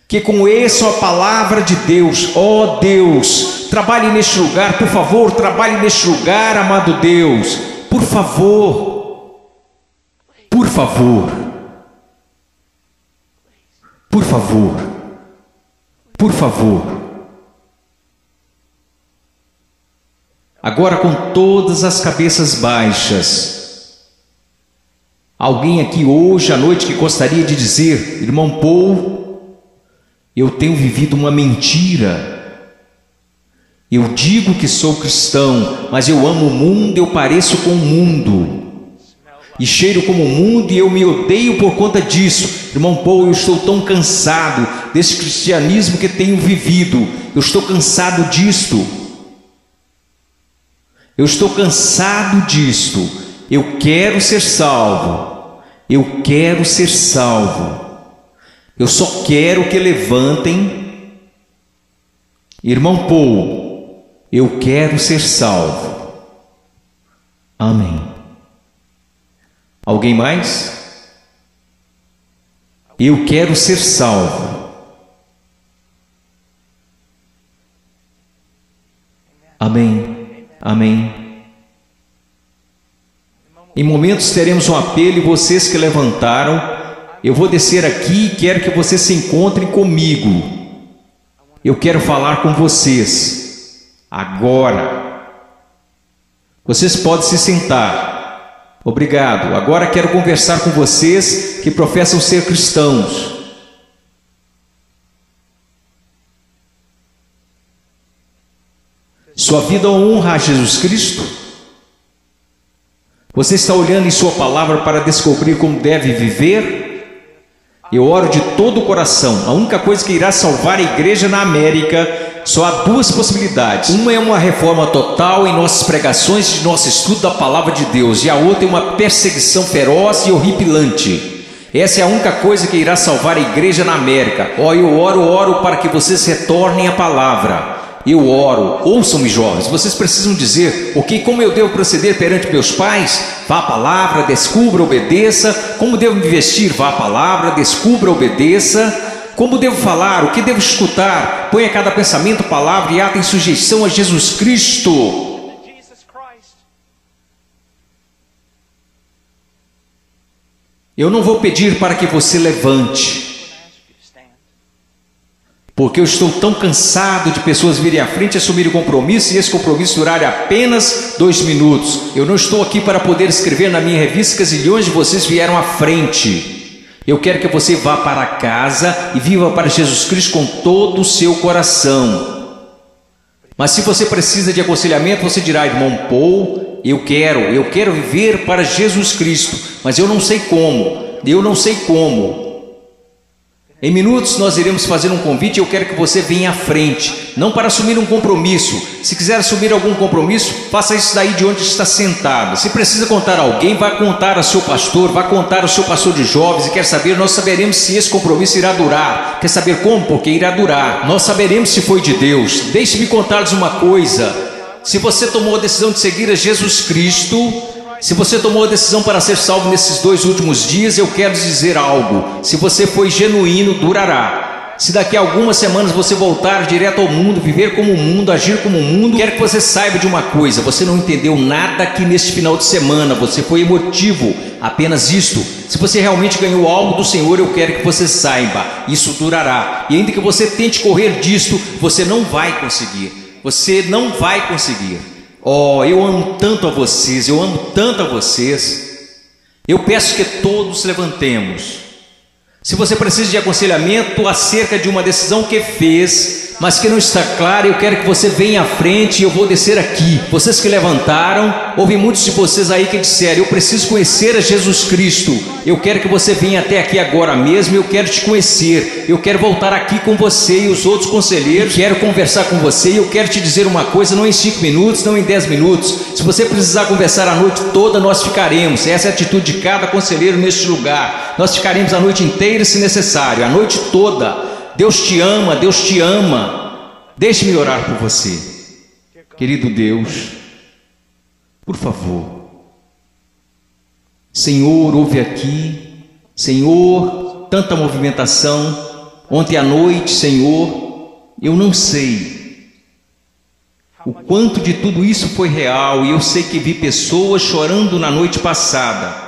que conheçam a palavra de Deus. Oh Deus, trabalhe neste lugar, por favor, trabalhe neste lugar, amado Deus, por favor, por favor, por favor, por favor. Agora, com todas as cabeças baixas, alguém aqui hoje à noite que gostaria de dizer: irmão Paul, eu tenho vivido uma mentira. Eu digo que sou cristão, mas eu amo o mundo, eu pareço com o mundo, e cheiro como o mundo, e eu me odeio por conta disso. Irmão Paul, eu estou tão cansado desse cristianismo que tenho vivido, eu estou cansado disto. Eu estou cansado disto. Eu quero ser salvo. Eu quero ser salvo. Eu só quero que levantem. Irmão Paul, eu quero ser salvo. Amém. Alguém mais? Eu quero ser salvo. Amém. Amém. Em momentos teremos um apelo, e vocês que levantaram, eu vou descer aqui e quero que vocês se encontrem comigo. Eu quero falar com vocês agora. Vocês podem se sentar. Obrigado. Agora quero conversar com vocês que professam ser cristãos. Sua vida honra a Jesus Cristo? Você está olhando em sua palavra para descobrir como deve viver? Eu oro de todo o coração. A única coisa que irá salvar a igreja na América, só há duas possibilidades. Uma é uma reforma total em nossas pregações, de nosso estudo da palavra de Deus, e a outra é uma perseguição feroz e horripilante. Essa é a única coisa que irá salvar a igreja na América. Eu oro para que vocês retornem à palavra. Eu oro, ouçam-me, jovens, vocês precisam dizer: ok, como eu devo proceder perante meus pais? Vá à palavra, descubra, obedeça. Como devo me vestir? Vá à palavra, descubra, obedeça. Como devo falar? O que devo escutar? Ponha cada pensamento, palavra e ato em sujeição a Jesus Cristo. Eu não vou pedir para que você levante. Porque eu estou tão cansado de pessoas virem à frente e assumirem o compromisso, e esse compromisso durar apenas 2 minutos. Eu não estou aqui para poder escrever na minha revista que zilhões de vocês vieram à frente. Eu quero que você vá para casa e viva para Jesus Cristo com todo o seu coração. Mas se você precisa de aconselhamento, você dirá: irmão Paul, eu quero viver para Jesus Cristo, mas eu não sei como. Em minutos nós iremos fazer um convite e eu quero que você venha à frente, não para assumir um compromisso. Se quiser assumir algum compromisso, faça isso daí de onde está sentado. Se precisa contar a alguém, vá contar ao seu pastor, vá contar ao seu pastor de jovens, e quer saber, nós saberemos se esse compromisso irá durar. Quer saber como? Porque irá durar. Nós saberemos se foi de Deus. Deixe-me contar-lhes uma coisa: se você tomou a decisão de seguir a Jesus Cristo, se você tomou a decisão para ser salvo nesses 2 últimos dias, eu quero dizer algo: se você foi genuíno, durará. Se daqui a algumas semanas você voltar direto ao mundo, viver como o mundo, agir como o mundo, quero que você saiba de uma coisa: você não entendeu nada aqui neste final de semana, você foi emotivo, apenas isto. Se você realmente ganhou algo do Senhor, eu quero que você saiba, isso durará. E ainda que você tente correr disto, você não vai conseguir. Você não vai conseguir. Oh, eu amo tanto a vocês, Eu peço que todos levantemos. Se você precisa de aconselhamento acerca de uma decisão que fez, mas que não está clara, eu quero que você venha à frente e eu vou descer aqui. Vocês que levantaram, houve muitos de vocês aí que disseram: eu preciso conhecer a Jesus Cristo. Eu quero que você venha até aqui agora mesmo, eu quero te conhecer. Eu quero voltar aqui com você e os outros conselheiros. Quero conversar com você e eu quero te dizer uma coisa, não em 5 minutos, não em 10 minutos. Se você precisar conversar a noite toda, nós ficaremos. Essa é a atitude de cada conselheiro neste lugar. Nós ficaremos a noite inteira, se necessário, a noite toda. Deus te ama, Deus te ama. Deixe-me orar por você. Querido Deus, por favor, Senhor, ouve aqui. Senhor, tanta movimentação. Ontem à noite, Senhor, eu não sei o quanto de tudo isso foi real, e eu sei que vi pessoas chorando na noite passada.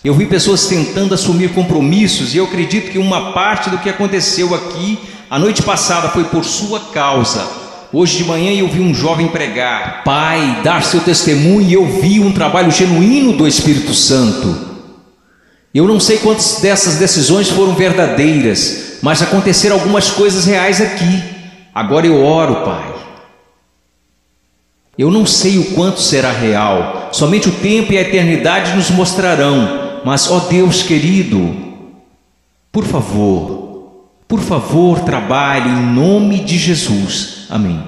Eu vi pessoas tentando assumir compromissos, e eu acredito que uma parte do que aconteceu aqui a noite passada foi por sua causa. Hoje de manhã eu vi um jovem pregar, Pai, dar seu testemunho, e eu vi um trabalho genuíno do Espírito Santo. Eu não sei quantas dessas decisões foram verdadeiras, mas aconteceram algumas coisas reais aqui. Agora eu oro, Pai. Eu não sei o quanto será real, somente o tempo e a eternidade nos mostrarão. Mas, ó Deus querido, por favor, trabalhe em nome de Jesus. Amém.